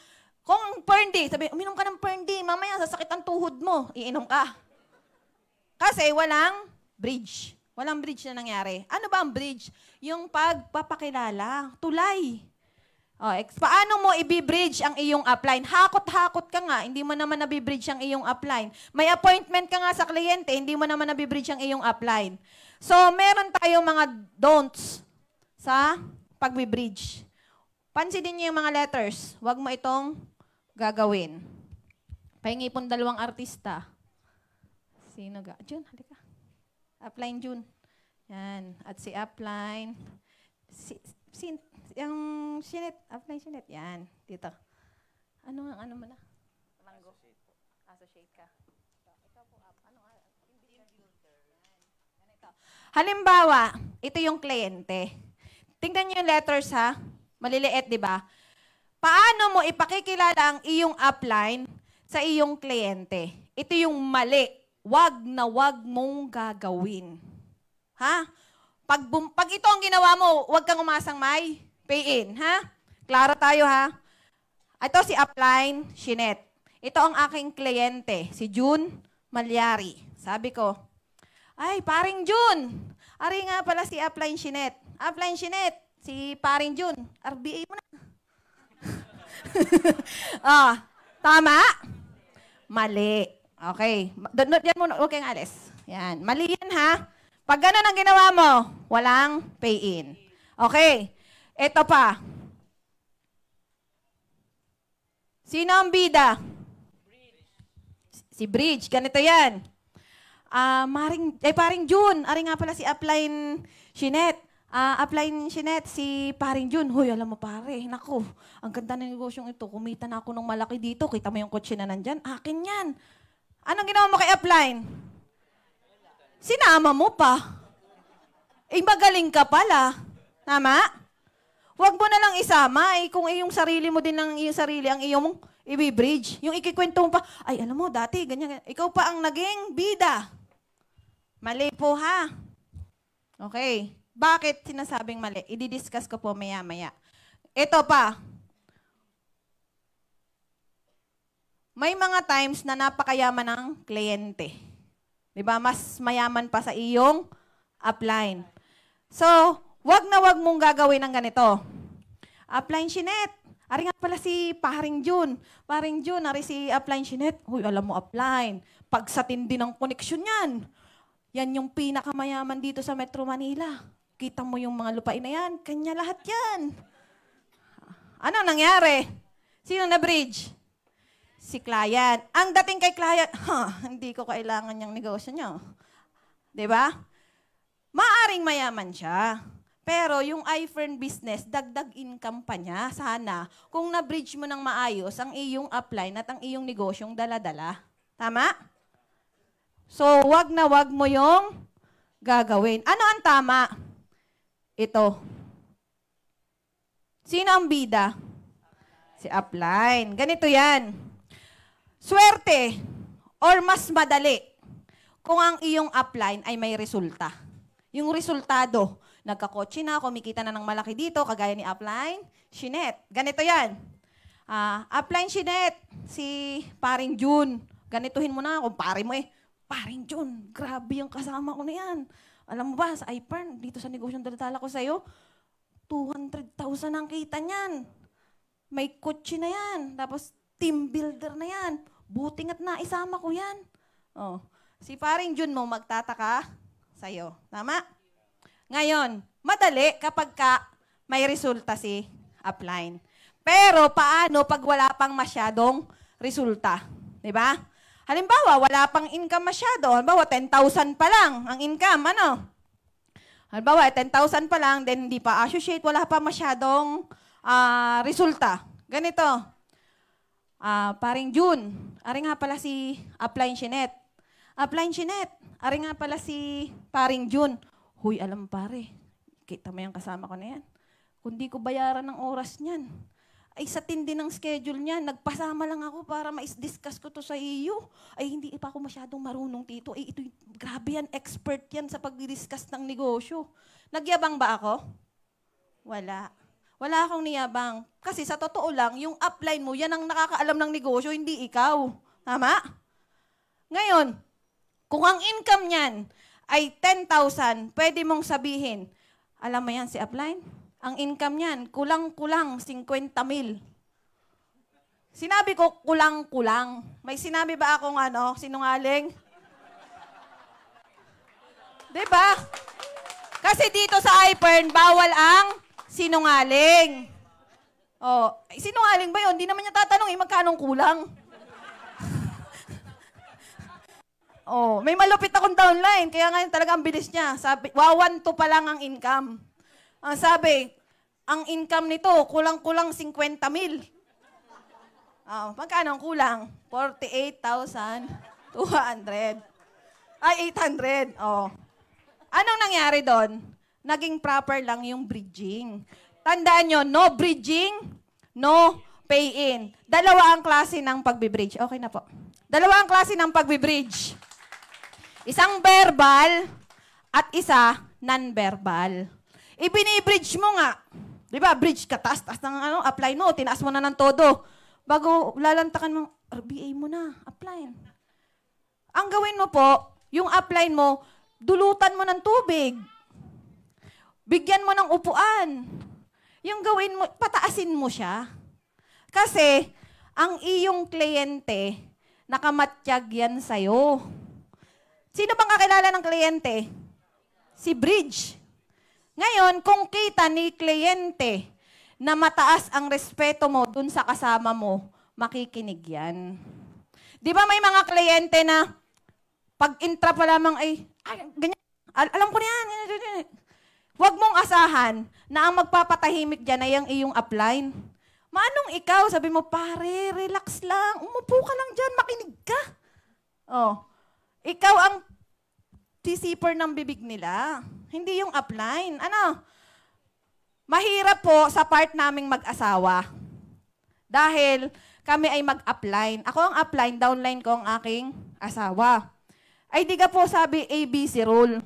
Kung Perndy, sabi, uminom ka ng Perndy, mamaya sasakit ang tuhod mo, iinom ka. Kasi walang bridge. Walang bridge na nangyari. Ano ba ang bridge? Yung pagpapakilala, tulay. Paano mo i-bridge ang iyong upline? Hakot-hakot ka nga, hindi mo naman nabibridge ang iyong upline. May appointment ka nga sa kliyente, hindi mo naman nabibridge ang iyong upline. So, meron tayong mga don'ts sa pag-bridge. Pansinin niyo yung mga letters. Huwag mo itong gagawin. Pahingi pong 2 artista. Sino ga? June, halika. Upline June. Yan. At si upline. Yung Sinet. Upline Sinet. Yan. Dito. Ano mo na? Mango. Associate ka. Ikaw po up. Ganito. Halimbawa, ito yung kliyente. Tingnan niyo yung letters ha. Maliliit, di ba? Paano mo ipakikilala ang iyong upline sa iyong kliyente? Ito yung mali. Wag na wag mong gagawin. Ha? Pag ito ang ginawa mo, wag kang umasang may pay-in. Ha? Klaro tayo ha? Ito si upline, Shinet. Ito ang aking kliyente, si June Malyari. Sabi ko, ay, paring June. Ari nga pala si upline Shinet. Upline Shinet, si paring June. RBA mo na. Tama? Mali. Okay. Yan muna. Huwag kang alis. Yan. Mali yan ha. Pag gano'n ang ginawa mo, walang pay-in. Okay. Ito pa. Sino ang bida? Si Bridge. Ganito yan. Paring June. Ari nga pala si upline Shinet. Upline Shinet, si paring June. Hoy, alam mo pare, naku, ang ganda ng negosyong ito. Kumita na ako ng malaki dito. Kita mo yung kotse na nandyan. Akin yan. Anong ginawa mo kay upline? Sinama mo pa. Magaling ka pala. Tama? Huwag mo na lang isama. Kung iyong sarili mo din ng iyong sarili, ang iyong i-bridge. Yung ikikwento mo pa, ay, alam mo, dati, ganyan. Ikaw pa ang naging bida. Mali po, ha? Okay. Bakit sinasabing mali? I-discuss ko po maya-maya. Ito pa. May mga times na napakayaman ng kliyente. Di ba? Mas mayaman pa sa iyong upline. So, wag na wag mong gagawin ng ganito. Upline Shinet. Ari nga pala si Paring Jun. Paring Jun, ari si upline Shinet. Uy, alam mo upline. Pag sa tindi ng koneksyon yan, yan yung pinakamayaman dito sa Metro Manila. Kita mo yung mga lupain na yan. Kanya lahat yan. Ano nangyari? Sino na bridge? Si client. Ang dating kay client, hindi ko kailangan yung negosyo nyo. Diba? Maaring mayaman siya. Pero yung iFern business, dagdag income pa niya, sana, kung na-bridge mo ng maayos ang iyong upline at ang iyong negosyong dala-dala. Tama? So, wag na wag mo yung gagawin. Ano ang tama? Ito. Sino ang bida? Si upline. Ganito yan. Swerte or mas madali kung ang iyong upline ay may resulta. Yung resultado, nagkakotse na, kumikita na ng malaki dito, kagaya ni upline Shinet. Ganito yan. Upline Shinet, si Paring Jun. Ganituhin mo na kung pare mo Paring Jun, grabe yung kasama ko na yan. Alam mo ba, sa iPern, dito sa negosyong daladala ko sa'yo, 200,000 ang kita niyan. May kotse na yan. Tapos, team builder na yan. Buti nga't naisama ko yan. Oh. Si Paring Jun mo magtataka sa'yo. Tama? Ngayon, madali kapag may resulta si upline. Pero paano pag wala pang masyadong resulta? Diba? Halimbawa, wala pang income masyado. Halimbawa, 10,000 pa lang ang income. Ano? Halimbawa, 10,000 pa lang, then hindi pa associate, wala pa masyadong resulta. Ganito. Paring Jun, ari nga pala si upline Shinet. Upline Shinet, ari nga pala si Paring Jun. Huy, alam pare, kita mo yung kasama ko na yan. Kung di ko bayaran ng oras niyan, ay sa tindi ng schedule niya, nagpasama lang ako para mais-discuss ko to sa iyo. Ay hindi pa ako masyadong marunong dito. Ay ito, grabe yan, expert yan sa pag-discuss ng negosyo. Nagyabang ba ako? Wala. Wala akong niyabang. Kasi sa totoo lang, yung upline mo, yan ang nakakaalam ng negosyo, hindi ikaw. Tama? Ngayon, kung ang income niyan ay 10,000, pwede mong sabihin, alam mo yan si upline? Ang income niyan, kulang-kulang 50,000. Sinabi ko, kulang-kulang. May sinabi ba akong sinungaling? Diba? Kasi dito sa iPern, bawal ang sinungaling. Oh, sinungaling ba yun? Hindi naman niya tatanong, magkanong kulang? Oh, may malupit akong downline, kaya ngayon talaga ang bilis niya. Sabi, 1,2 pa lang ang income. Ang sabi, ang income nito, kulang-kulang 50,000. Magkano ang kulang? 48,200. Ay, 800. Oh. Anong nangyari doon? Naging proper lang yung bridging. Tandaan nyo, no bridging, no pay-in. Dalawa ang klase ng pagbibridge. Okay na po. Dalawa ang klase ng pagbibridge. Isang verbal at isa non-verbal. Ibinibridge mo nga. Di ba? Bridge ka, taas ng apply mo, tinaas mo na ng todo. Bago lalantakan mo, RBA mo na, apply. Ang gawin mo po, yung apply mo, dulutan mo ng tubig. Bigyan mo ng upuan. Yung gawin mo, pataasin mo siya. Kasi, ang iyong kliyente, nakamatiyag yan sa'yo. Sino bang kakilala ng kliyente? Si Bridge. Ngayon, kung kita ni kliyente na mataas ang respeto mo dun sa kasama mo, makikinig yan. Di ba may mga kliyente na pag intra pa lamang ay ganyan, alam ko na yan. Huwag mong asahan na ang magpapatahimik dyan ay ang iyong upline. Manong ikaw, sabi mo, pare, relax lang. Umupo ka lang dyan, makinig ka. Oh. Ikaw ang sisiper ng bibig nila. Hindi yung upline. Ano? Mahirap po sa part naming mag-asawa. Dahil kami ay mag-upline. Ako ang upline, downline ko ang aking asawa. Ay di ka po sabi ABC rule.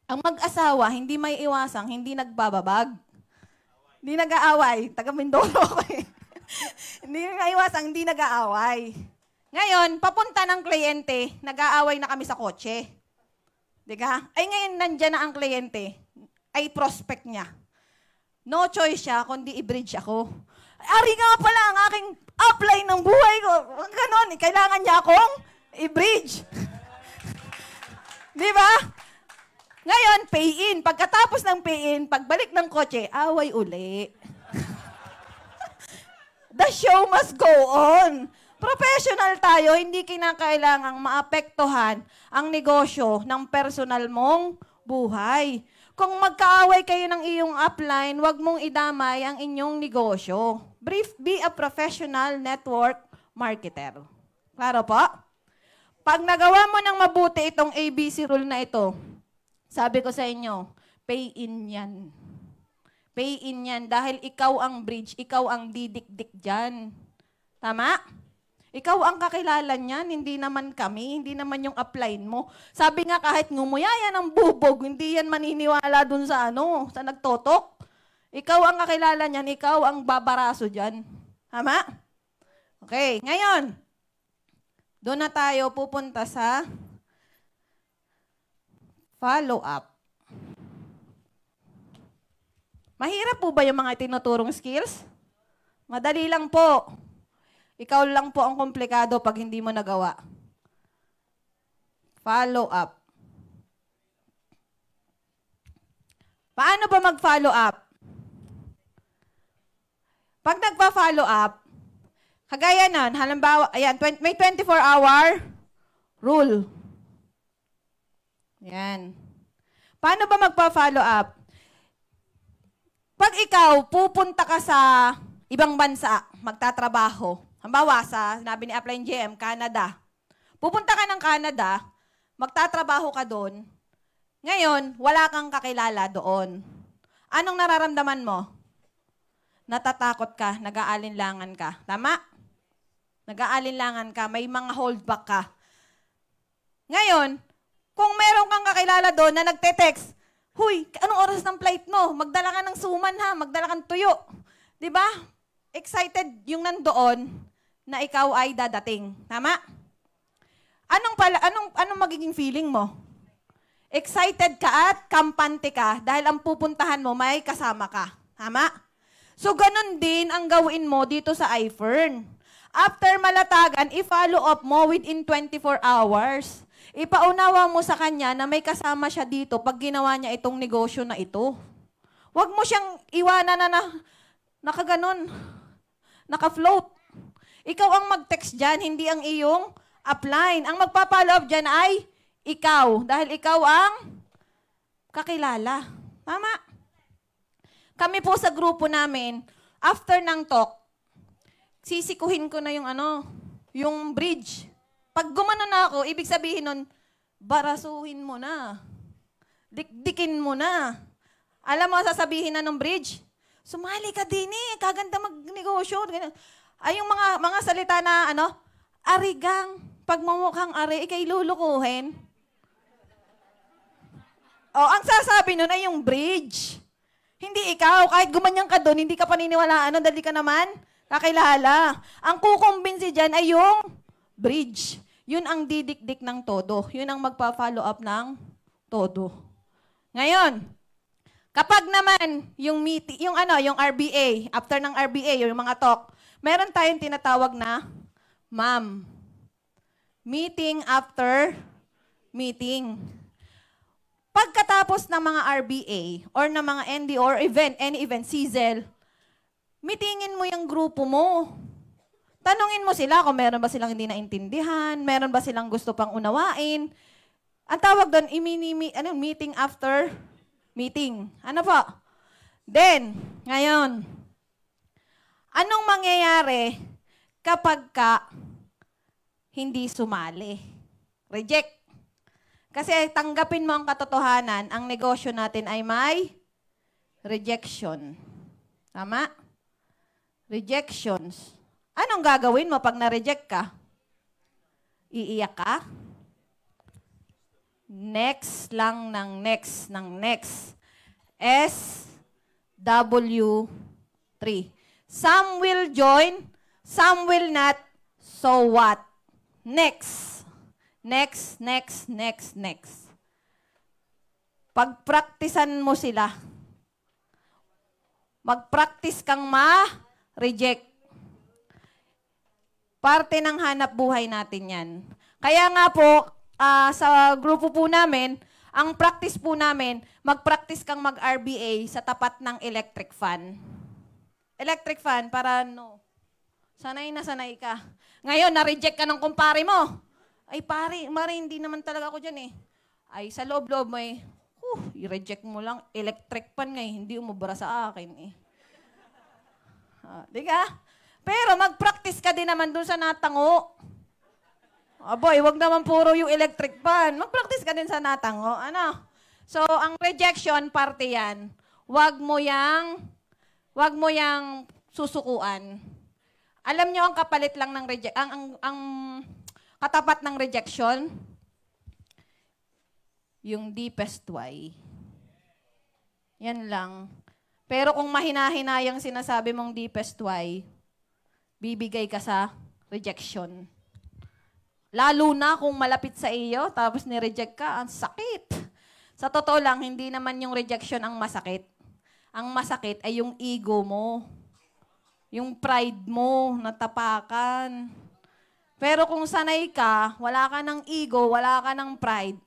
Ang mag-asawa, hindi may iwasang, hindi nagbababag. Hindi nag-aaway. Taga Mindoro ako eh. Hindi naiwasang, hindi nag-aaway. Ngayon, papunta ng kliyente, nag-aaway na kami sa kotse. Di ka? Ay ngayon, nandyan na ang kliyente. Ay prospect niya. No choice siya, kundi i-bridge ako. Ari nga pala ang aking upline ng buhay ko. Ganon, kailangan niya akong i-bridge. Di ba? Ngayon, pay-in. Pagkatapos ng pay-in, pagbalik ng kotse, away uli. The show must go on. Professional tayo, hindi kinakailangang maapektuhan ang negosyo ng personal mong buhay. Kung magkaaway kayo ng iyong upline, huwag mong idamay ang inyong negosyo. Be a professional network marketer. Klaro po? Pag nagawa mo ng mabuti itong ABC rule na ito, sabi ko sa inyo, pay in yan. Pay in yan dahil ikaw ang bridge, ikaw ang didikdik dyan. Tama? Ikaw ang kakilala niyan, hindi naman kami, hindi naman yung upline mo. Sabi nga kahit ngumuya yan ang bubog, hindi yan maniniwala dun sa sa nagtotok. Ikaw ang kakilala niyan, ikaw ang babaraso dyan. Tama? Okay, ngayon, doon na tayo pupunta sa follow-up. Mahirap po ba yung mga tinuturong skills? Madali lang po. Ikaw lang po ang komplikado pag hindi mo nagawa. Follow up. Paano ba mag-follow up? Pag nagpa-follow up, kagaya nun, halimbawa, ayan, may 24-hour rule. Ayan. Paano ba magpa-follow up? Pag ikaw, pupunta ka sa ibang bansa, magtatrabaho, halimbawa, sinabi ni Upline GM, Canada. Pupunta ka ng Canada, magtatrabaho ka doon. Ngayon, wala kang kakilala doon. Anong nararamdaman mo? Natatakot ka, nag-aalinlangan ka. Tama? Nag-aalinlangan ka, may mga holdback ka. Ngayon, kung meron kang kakilala doon na nagte-text, huy, anong oras ng flight mo? Magdala ka ng suman ha, magdala kang tuyo. Diba? Excited yung nandoon na ikaw ay dadating. Tama? Anong magiging feeling mo? Excited ka at kampante ka dahil ang pupuntahan mo may kasama ka. Tama? So, ganun din ang gawin mo dito sa iFern. After malatagan, i-follow up mo within 24 hours. Ipaunawa mo sa kanya na may kasama siya dito pag ginawa niya itong negosyo na ito. Huwag mo siyang iwanan na nakaganon, naka-float. Ikaw ang mag-text dyan, hindi ang iyong upline. Ang magpa-follow up dyan ay ikaw, dahil ikaw ang kakilala. Tama? Kami po sa grupo namin, after ng talk, sisikuhin ko na yung bridge. Pag gumano na ako, ibig sabihin nun, barasuhin mo na. Dikdikin mo na. Alam mo, sasabihin na ng bridge, sumali ka din kaganda magnegosyo. Ay, yung mga salita na, arigang, pagmumukhang ari, ikay lulukuhin. O, ang sasabi nun ay yung bridge. Hindi ikaw, kahit gumanyan ka doon, hindi ka paniniwalaan, dali ka naman, kakilala. Ang kukumbinsi dyan ay yung bridge. Yun ang didikdik ng todo. Yun ang magpa-follow up ng todo. Ngayon, kapag naman yung meeting, yung RBA, after ng RBA, yung mga talk, meron tayong tinatawag na MAM. Meeting after meeting. Pagkatapos ng mga RBA or ng mga ND or event, any event, CZEL, meetingin mo yung grupo mo. Tanungin mo sila kung meron ba silang hindi naintindihan, meron ba silang gusto pang unawain. Ang tawag doon, meeting after meeting. Ano po? Then, ngayon, anong mangyayari kapag hindi sumali? Reject. Kasi tanggapin mo ang katotohanan, ang negosyo natin ay may rejection. Tama? Rejections. Anong gagawin mo pag na-reject ka? Iiyak ka? Next lang ng next ng next. SW3. Some will join, some will not. So what? Next. Next, next, next, next. Pagpraktisan mo sila. Mag-practice kang ma-reject. Parte ng hanap buhay natin yan. Kaya nga po, sa grupo po namin, ang practice po namin, mag-practice kang mag-RBA sa tapat ng electric fan. Electric fan, para no, sanay na sanay ka. Ngayon, na-reject ka ng kumpare mo. Ay, pare, mare, hindi naman talaga ako dyan eh. Ay, sa loob-loob mo eh, i-reject mo lang. Electric fan nga eh, hindi umubra sa akin eh. Di ka? Pero mag-practice ka din naman dun sa natango. Aboy, wag naman puro yung electric fan. Mag-practice ka din sa natango. Ano? So, ang rejection, parte yan. Wag mo yang susukuan. Alam nyo ang kapalit lang ng ang katapat ng rejection? Yung deepest why. Yan lang. Pero kung mahina-hinayang sinasabi mong deepest why, bibigay ka sa rejection. Lalo na kung malapit sa iyo, tapos ni-reject ka, ang sakit. Sa totoo lang, hindi naman yung rejection ang masakit. Ang masakit ay yung ego mo. Yung pride mo, natapakan. Pero kung sanay ka, wala ka ng ego, wala ka ng pride,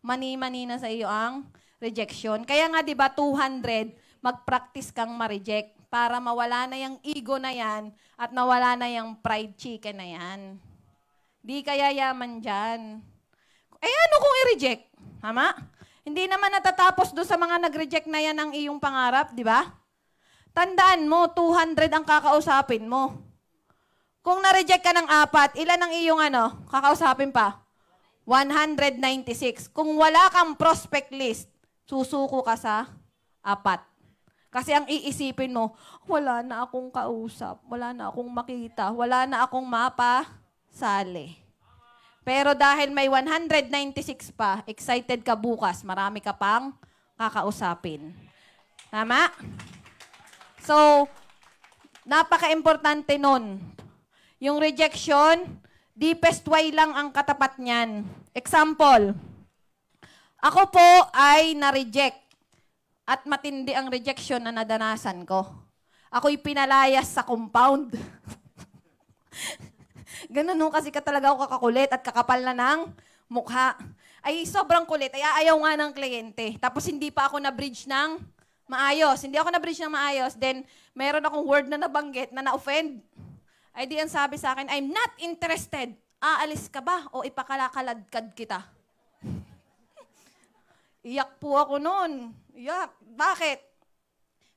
mani-mani na sa iyo ang rejection. Kaya nga, di ba, 200, mag-practice kang ma-reject para mawala na yung ego na yan at nawala na yung pride chicken na yan. Di kaya yaman dyan. Eh ano kung i-reject? Tama? Hindi naman natatapos doon sa mga nag-reject na yan ang iyong pangarap, di ba? Tandaan mo, 200 ang kakausapin mo. Kung na-reject ka ng 4, ilan ang iyong kakausapin pa? 196. Kung wala kang prospect list, susuko ka sa 4. Kasi ang iisipin mo, wala na akong kausap, wala na akong makita, wala na akong mapasali. Pero dahil may 196 pa, excited ka bukas, marami ka pang kakausapin. Tama? So, napaka-importante nun. Yung rejection, deepest why lang ang katapat niyan. Example, ako po ay na-reject. At matindi ang rejection na nadanasan ko. Ako'y pinalayas sa compound. Ganun no, kasi talaga ako kakakulit at kakapal na ng mukha. Ay, sobrang kulit. Ay, ayaw nga ng kliyente. Tapos hindi pa ako na-bridge ng maayos. Hindi ako na-bridge ng maayos. Then, meron akong word na nabanggit na na-offend. Ay, di ang sabi sa akin, I'm not interested. Aalis ka ba o ipakalakalagkad kita? Iyak po ako noon. Iyak. Bakit?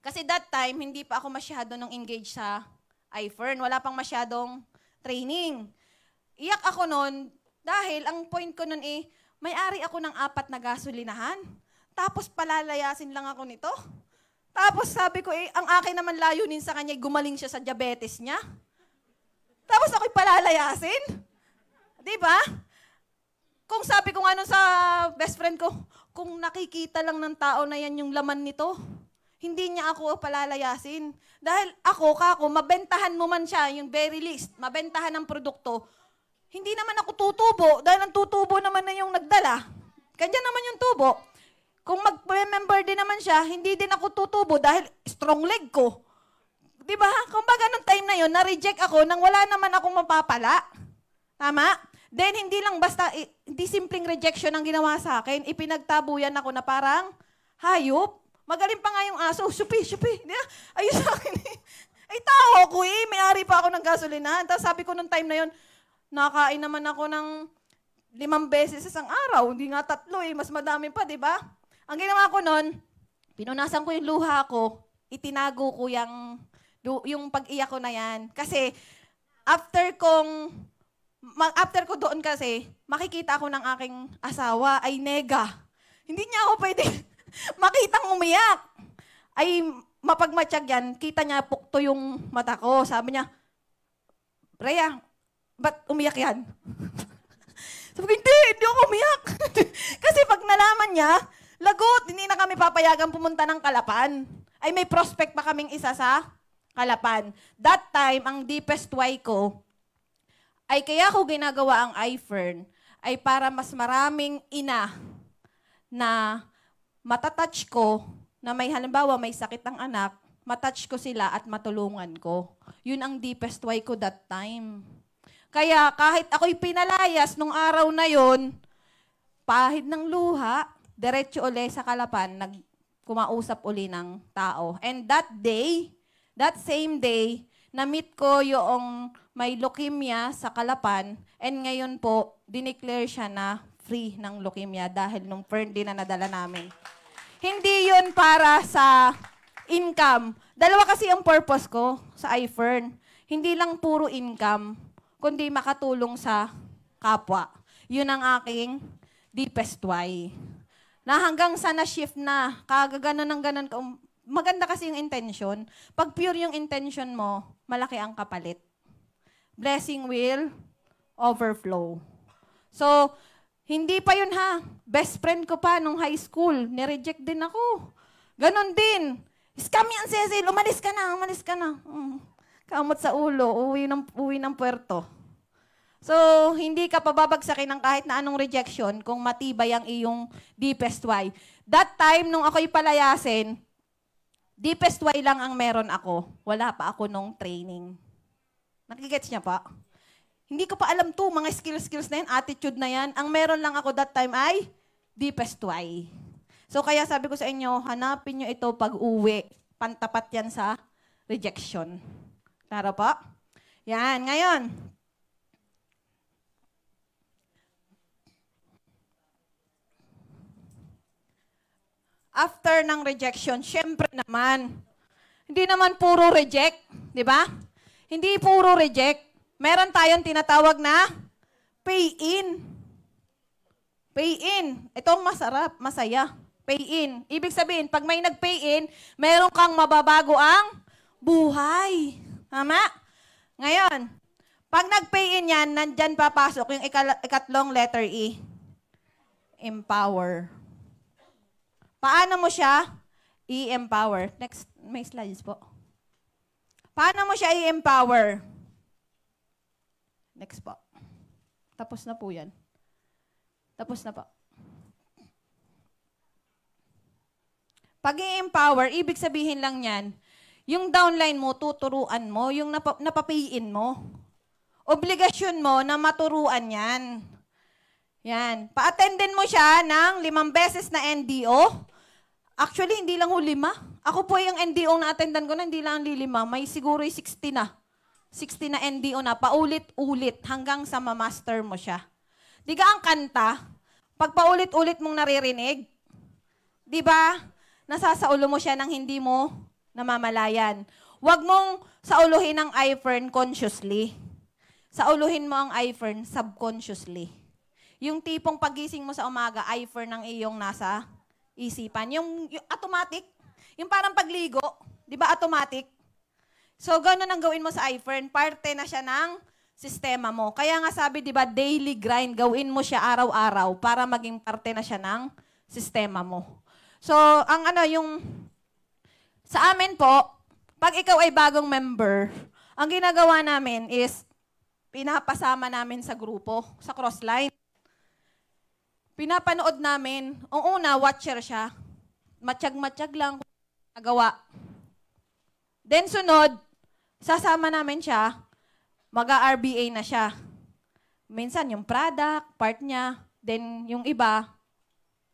Kasi that time, hindi pa ako masyado nang engage sa iFern. Wala pang masyadong training. Iyak ako noon dahil ang point ko noon may-ari ako ng 4 na gasolinahan. Tapos palalayasin lang ako nito. Tapos sabi ko, ang akin naman layunin sa kanya, gumaling siya sa diabetes niya. Tapos ako'y palalayasin. Diba? Kung sabi ko nga nun sa best friend ko, kung nakikita lang ng tao na yan yung laman nito, hindi niya ako palalayasin. Dahil ako, mabentahan mo man siya, yung very least, mabentahan ng produkto, hindi naman ako tutubo, dahil ang tutubo naman na yung nagdala. Kanya naman yung tubo. Kung mag-member din naman siya, hindi din ako tutubo dahil strong leg ko. Diba? Kung baga nung time na yun, na-reject ako nang wala naman akong mapapala. Tama? Then, hindi lang basta, hindi simpleng rejection ang ginawa sa akin. Ipinagtabuyan ako na parang hayop. Magaling pa nga yung aso. Supi. Ayun sa akin Ay, tao ko may-ari pa ako ng gasolinahan. Tapos sabi ko nung time na yun, nakain naman ako ng 5 beses isang araw. Hindi nga 3 mas madami pa, di ba? Ang ginawa ko nun, pinunasan ko yung luha ko, itinago ko yung pag-iyak ko na yan. Kasi, after ko doon kasi, makikita ako ng aking asawa ay nega. Hindi niya ako pwede makitang umiyak. Ay, mapagmatsyag yan, kita niya pukto yung mata ko. Sabi niya, Rhea, ba't umiyak yan? Sabi ko, hindi ako umiyak. Kasi pag nalaman niya, lagot, hindi na kami papayagan pumunta ng Kalapan. Ay, may prospect pa kaming isa sa Kalapan. That time, ang deepest why ko, ay kaya ko ginagawa ang iFern ay para mas maraming ina na matatouch ko na may halimbawa may sakit ang anak, matouch ko sila at matulungan ko. Yun ang deepest why ko that time. Kaya kahit ako'y pinalayas nung araw na yon, pahid ng luha, diretso uli sa Kalapan, kumausap uli ng tao. And that day, that same day, na-meet ko yung may leukemia sa Kalapan, and ngayon po, dineclare siya na free ng leukemia dahil nung Fern din na nadala namin. Hindi yun para sa income. Dalawa kasi ang purpose ko sa iFern. Hindi lang puro income, kundi makatulong sa kapwa. Yun ang aking deepest why. Na hanggang sa na-shift na, kagaganon ng ganon. Maganda kasi yung intention. Pag pure yung intention mo, malaki ang kapalit. Blessing will overflow. So, hindi pa yun ha. Best friend ko pa nung high school. Nireject din ako. Ganon din. Scam yan, Cecil. Umalis ka na, umalis ka na. Kamot sa ulo. Uwi ng puerto. So, hindi ka pababagsakin ng kahit na anong rejection kung matibay ang iyong deepest why. That time, nung ako'y palayasin, deepest why lang ang meron ako. Wala pa ako nung training. Nakigets niya pa? Hindi ko pa alam to, mga skills na yan, attitude na yan. Ang meron lang ako that time ay deepest why. So, kaya sabi ko sa inyo, hanapin nyo ito pag-uwi. Pantapat yan sa rejection. Klaro pa? Yan, ngayon. After ng rejection, syempre naman, hindi naman puro reject, di ba? Hindi puro reject. Meron tayong tinatawag na pay-in. Pay-in. Ito ang masarap, masaya. Pay-in. Ibig sabihin, pag may nag-pay-in, meron kang mababago ang buhay. Tama? Ngayon, pag nag-pay-in yan, nandyan papasok yung ikatlong letter E. Empower. Paano mo siya i-empower? Next, may slides po. Paano mo siya i-empower? Next po. Tapos na po yan. Tapos na po. Pag i-empower, ibig sabihin lang yan, yung downline mo, tuturuan mo, yung napapiin mo. Obligasyon mo na maturuan yan. Yan. Pa-attendin mo siya ng 5 beses na NDO. Actually, hindi lang 5. Ako po yung NDO na attendan ko na, hindi lang 5. May siguro 60 na. 60 na NDO na. Paulit-ulit hanggang sa ma-master mo siya. Di ka ang kanta, pag paulit-ulit mong naririnig, di ba, nasasaulo mo siya nang hindi mo namamalayan. Huwag mong sauluhin ang iFern consciously. Sauluhin mo ang iFern subconsciously. Yung tipong pagising mo sa umaga, iFern ang iyong nasa isipan. Yung automatic, yung parang pagligo, di ba automatic? So, gano'n ang gawin mo sa iFern. Parte na siya ng sistema mo. Kaya nga sabi, di ba, daily grind, gawin mo siya araw-araw para maging parte na siya ng sistema mo. So, sa amin po, pag ikaw ay bagong member, ang ginagawa namin is, pinapasama namin sa grupo, sa crossline. Pinapanood namin, ang una, watcher siya. Matsyag-matsyag lang kung nagawa. Then sunod, sasama namin siya, mag-RBA na siya. Minsan yung product, part niya, then yung iba,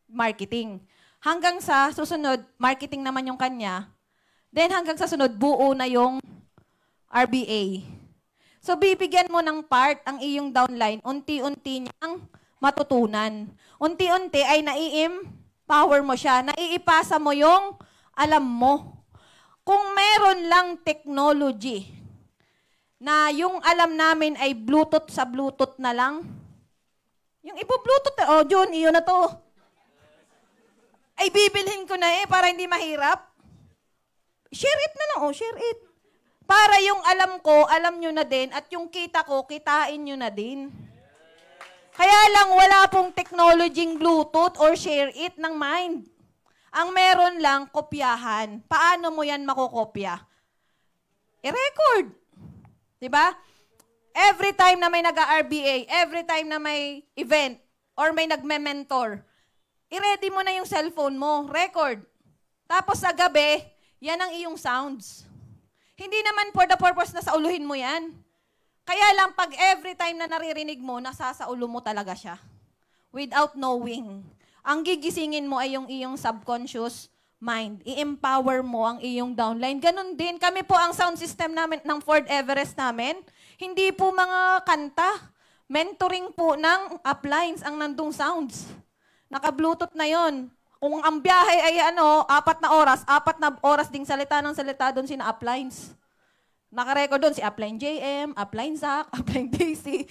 marketing. Hanggang sa susunod, marketing naman yung kanya. Then hanggang sa sunod, buo na yung RBA. So bibigyan mo ng part ang iyong downline, unti-unti niyang matutunan. Unti-unti ay nai-empower mo siya, naiipasa mo yung alam mo. Kung meron lang technology na yung alam namin ay Bluetooth sa Bluetooth na lang, yung ipo-Bluetooth, John, iyon na to. Ay bibilhin ko na para hindi mahirap. Share it na lang, share it. Para yung alam ko, alam nyo na din, at yung kita ko, kitain nyo na din. Kaya lang wala pong technology Bluetooth or share it ng mind. Ang meron lang, kopyahan. Paano mo yan makokopya? I-record. Diba? Every time na may nag-RBA, every time na may event, or may nagme-mentor, i-ready mo na yung cellphone mo, record. Tapos sa gabi, yan ang iyong sounds. Hindi naman for the purpose na sauluhin mo yan. Kaya lang pag every time na naririnig mo, nasasaulo mo talaga siya. Without knowing. Ang gigisingin mo ay yung iyong subconscious mind. I-empower mo ang iyong downline. Ganon din. Kami po ang sound system namin ng Ford Everest namin. Hindi po mga kanta. Mentoring po ng uplines ang nandung sounds. Naka-Bluetooth na yon. Kung ang biyahe ay 4 na oras ding salita ng salita doon sina uplines. Naka-record doon si upline JM, upline Zach, upline Daisy.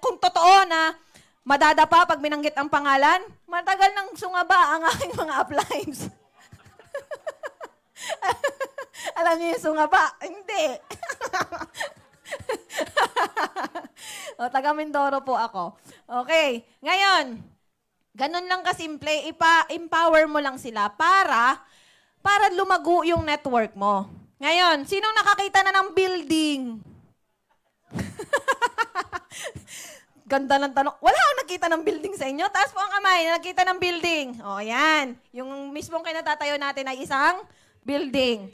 Kung totoo na madadapa pag binanggit ang pangalan, matagal nang sungaba ang aking mga uplines. Alam niyo yung sungaba? Hindi. Taga Mindoro po ako. Okay. Ngayon, ganun lang kasimple. Empower mo lang sila para lumago yung network mo. Ngayon, sinong nakakita na ng building? Ganda ng tanong. Wala akong nakita ng building sa inyo. Taas po ang kamay na nakita ng building. O, yan. Yung mismong kinatatayo natin ay isang building.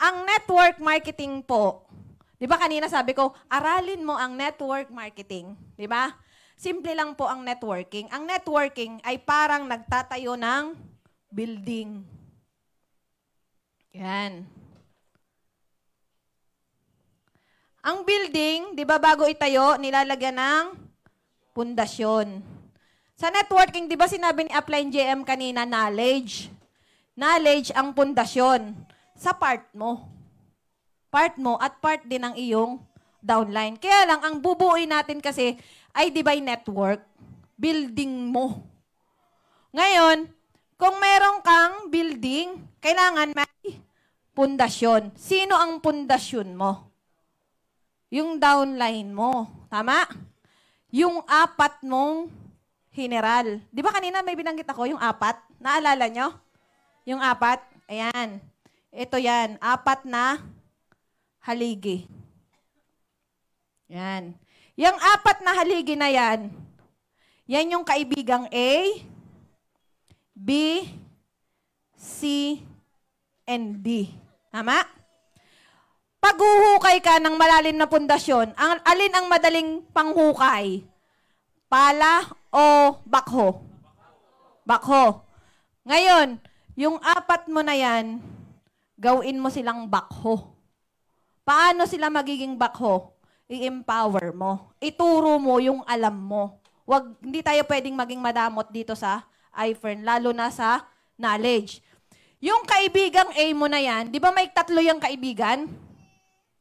Ang network marketing po, di ba kanina sabi ko, aralin mo ang network marketing. Di ba? Simple lang po ang networking. Ang networking ay parang nagtatayo ng building. Yan. Ang building, di ba bago itayo, nilalagyan ng pundasyon. Sa networking, di ba sinabi ni Upline JM kanina, knowledge. Knowledge ang pundasyon sa part mo. Part mo at part din ng iyong downline. Kaya lang, ang bubuuin natin kasi ay di ba network, building mo. Ngayon, kung meron kang building, kailangan may pundasyon. Sino ang pundasyon mo? Yung downline mo. Tama? Yung 4 mong general. Di ba kanina may binanggit ako, yung 4? Naalala nyo? Yung 4? Ayan. Ito yan. 4 na haligi. Yan. Yung 4 na haligi na yan, yan yung kaibigang A, B, C, and D. Tama? Pag huhukay ka ng malalim na pundasyon, alin ang madaling panghukay? Pala o bakho? Bakho. Ngayon, yung 4 mo na yan, gawin mo silang bakho. Paano sila magiging bakho? I-empower mo. Ituro mo yung alam mo. Hindi tayo pwedeng maging madamot dito sa iFern, lalo na sa knowledge. Yung kaibigang A mo na yan, di ba may 3 yung kaibigan?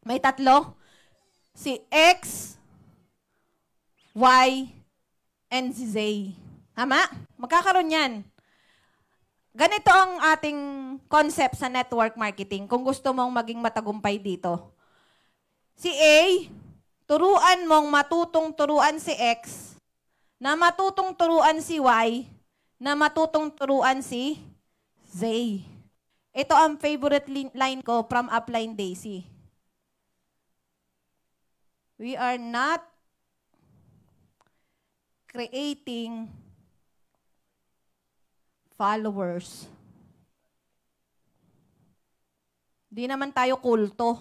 May 3? Si X, Y, and si Z. Tama? Magkakaroon yan. Ganito ang ating concept sa network marketing kung gusto mong maging matagumpay dito. Si A, turuan mong matutong turuan si X, na matutong turuan si Y, na matutong turuan si Z. Ito ang favorite line ko from Upline Daisy. We are not creating followers. Di naman tayo kulto.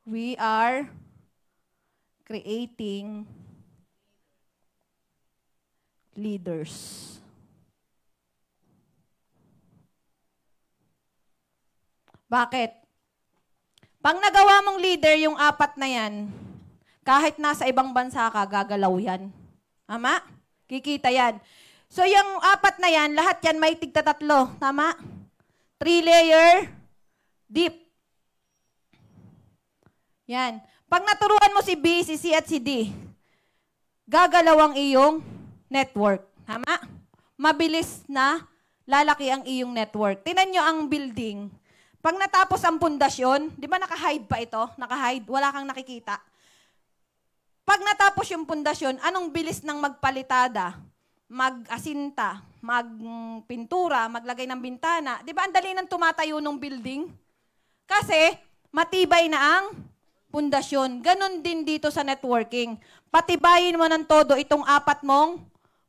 We are creating leaders. Bakit? Pag nagawa mong leader yung 4 na yan, kahit nasa ibang bansa ka, gagalaw yan. Tama? Kikita yan. So yung 4 na yan, lahat yan may tigta-3. Tama? 3-layer deep. Yan. Pag naturuan mo si B, si C at si D, gagalaw ang iyong network. Tama? Mabilis na lalaki ang iyong network. Tingnan nyo ang building. Pag natapos ang pundasyon, di ba naka-hide pa ito? Naka-hide, wala kang nakikita. Pag natapos yung pundasyon, anong bilis ng magpalitada, mag-asinta, magpintura, maglagay ng bintana? Di ba ang dali nang tumatayo ng building? Kasi matibay na ang pundasyon. Ganon din dito sa networking. Patibayin mo ng todo itong 4 mong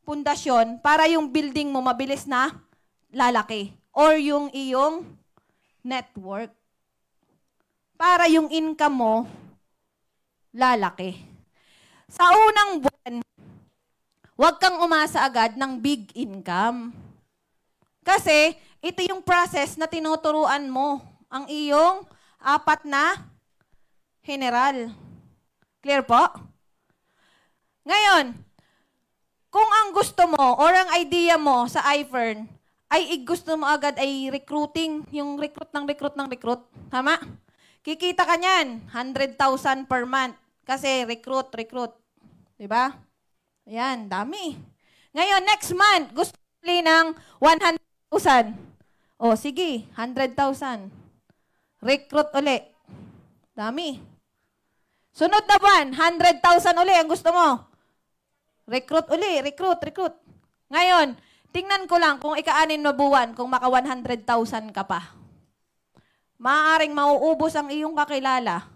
pundasyon para yung building mo mabilis na lalaki. Or yung iyong network. Para yung income mo lalaki. Sa unang buwan, huwag kang umasa agad ng big income. Kasi ito yung process na tinuturuan mo ang iyong 4 na general. Clear po? Ngayon, kung ang gusto mo or ang idea mo sa iFern ay gusto mo agad ay recruiting, yung recruit ng recruit. Tama? Kikita ka niyan, 100,000 per month. Kasi recruit. Diba? Ayan, dami. Ngayon, next month, gusto mo ng 100,000. O, sige, 100,000. Recruit uli. Dami. Sunod na buwan, 100,000 uli ang gusto mo. Recruit uli, recruit. Ngayon, tingnan ko lang kung ika-6 na buwan, kung maka 100,000 ka pa. Maaaring mauubos ang iyong kakilala.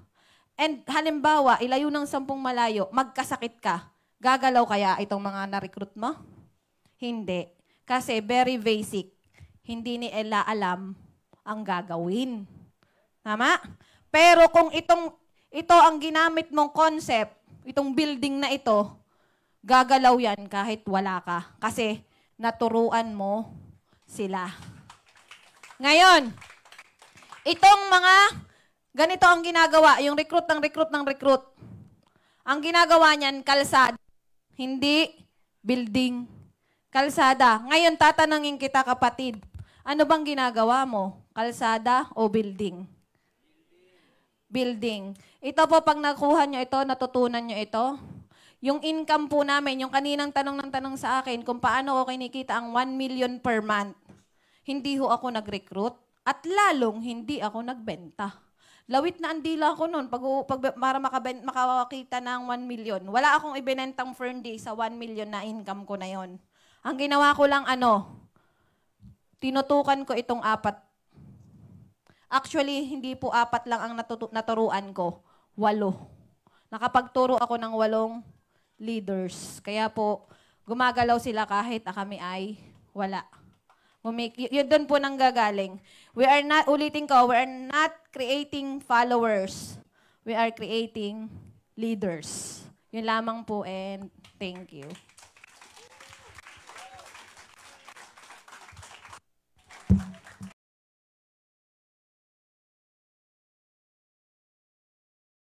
And halimbawa, ilayo ng 10 malayo, magkasakit ka. Gagalaw kaya itong mga na-recruit mo? Hindi. Kasi very basic. Hindi ni Ella alam ang gagawin. Tama? Pero kung ito ang ginamit mong concept, itong building na ito, gagalaw yan kahit wala ka. Kasi naturuan mo sila. Ngayon, itong mga, ganito ang ginagawa, yung recruit. Ang ginagawa niyan, kalsada. Hindi building. Kalsada. Ngayon, tatanungin kita kapatid, ano bang ginagawa mo? Kalsada o building? Building. Ito po, pag nakuha nyo ito, natutunan nyo ito, yung income po namin, yung kaninang tanong sa akin, kung paano ko kinikita ang 1 million per month, hindi ho ako nag-recruit at lalong hindi ako nagbenta. Lawit na ang dila ko noon para makakita ng 1 million. Wala akong ibinentang fern day sa 1 million na income ko na yon. Ang ginawa ko lang tinutukan ko itong 4. Actually, hindi po 4 lang ang naturuan ko. 8. Nakapagturo ako ng 8 leaders. Kaya po, gumagalaw sila kahit kami ay wala. Yun doon po nang gagaling. We are not creating followers. We are creating leaders. Yun lamang po and thank you.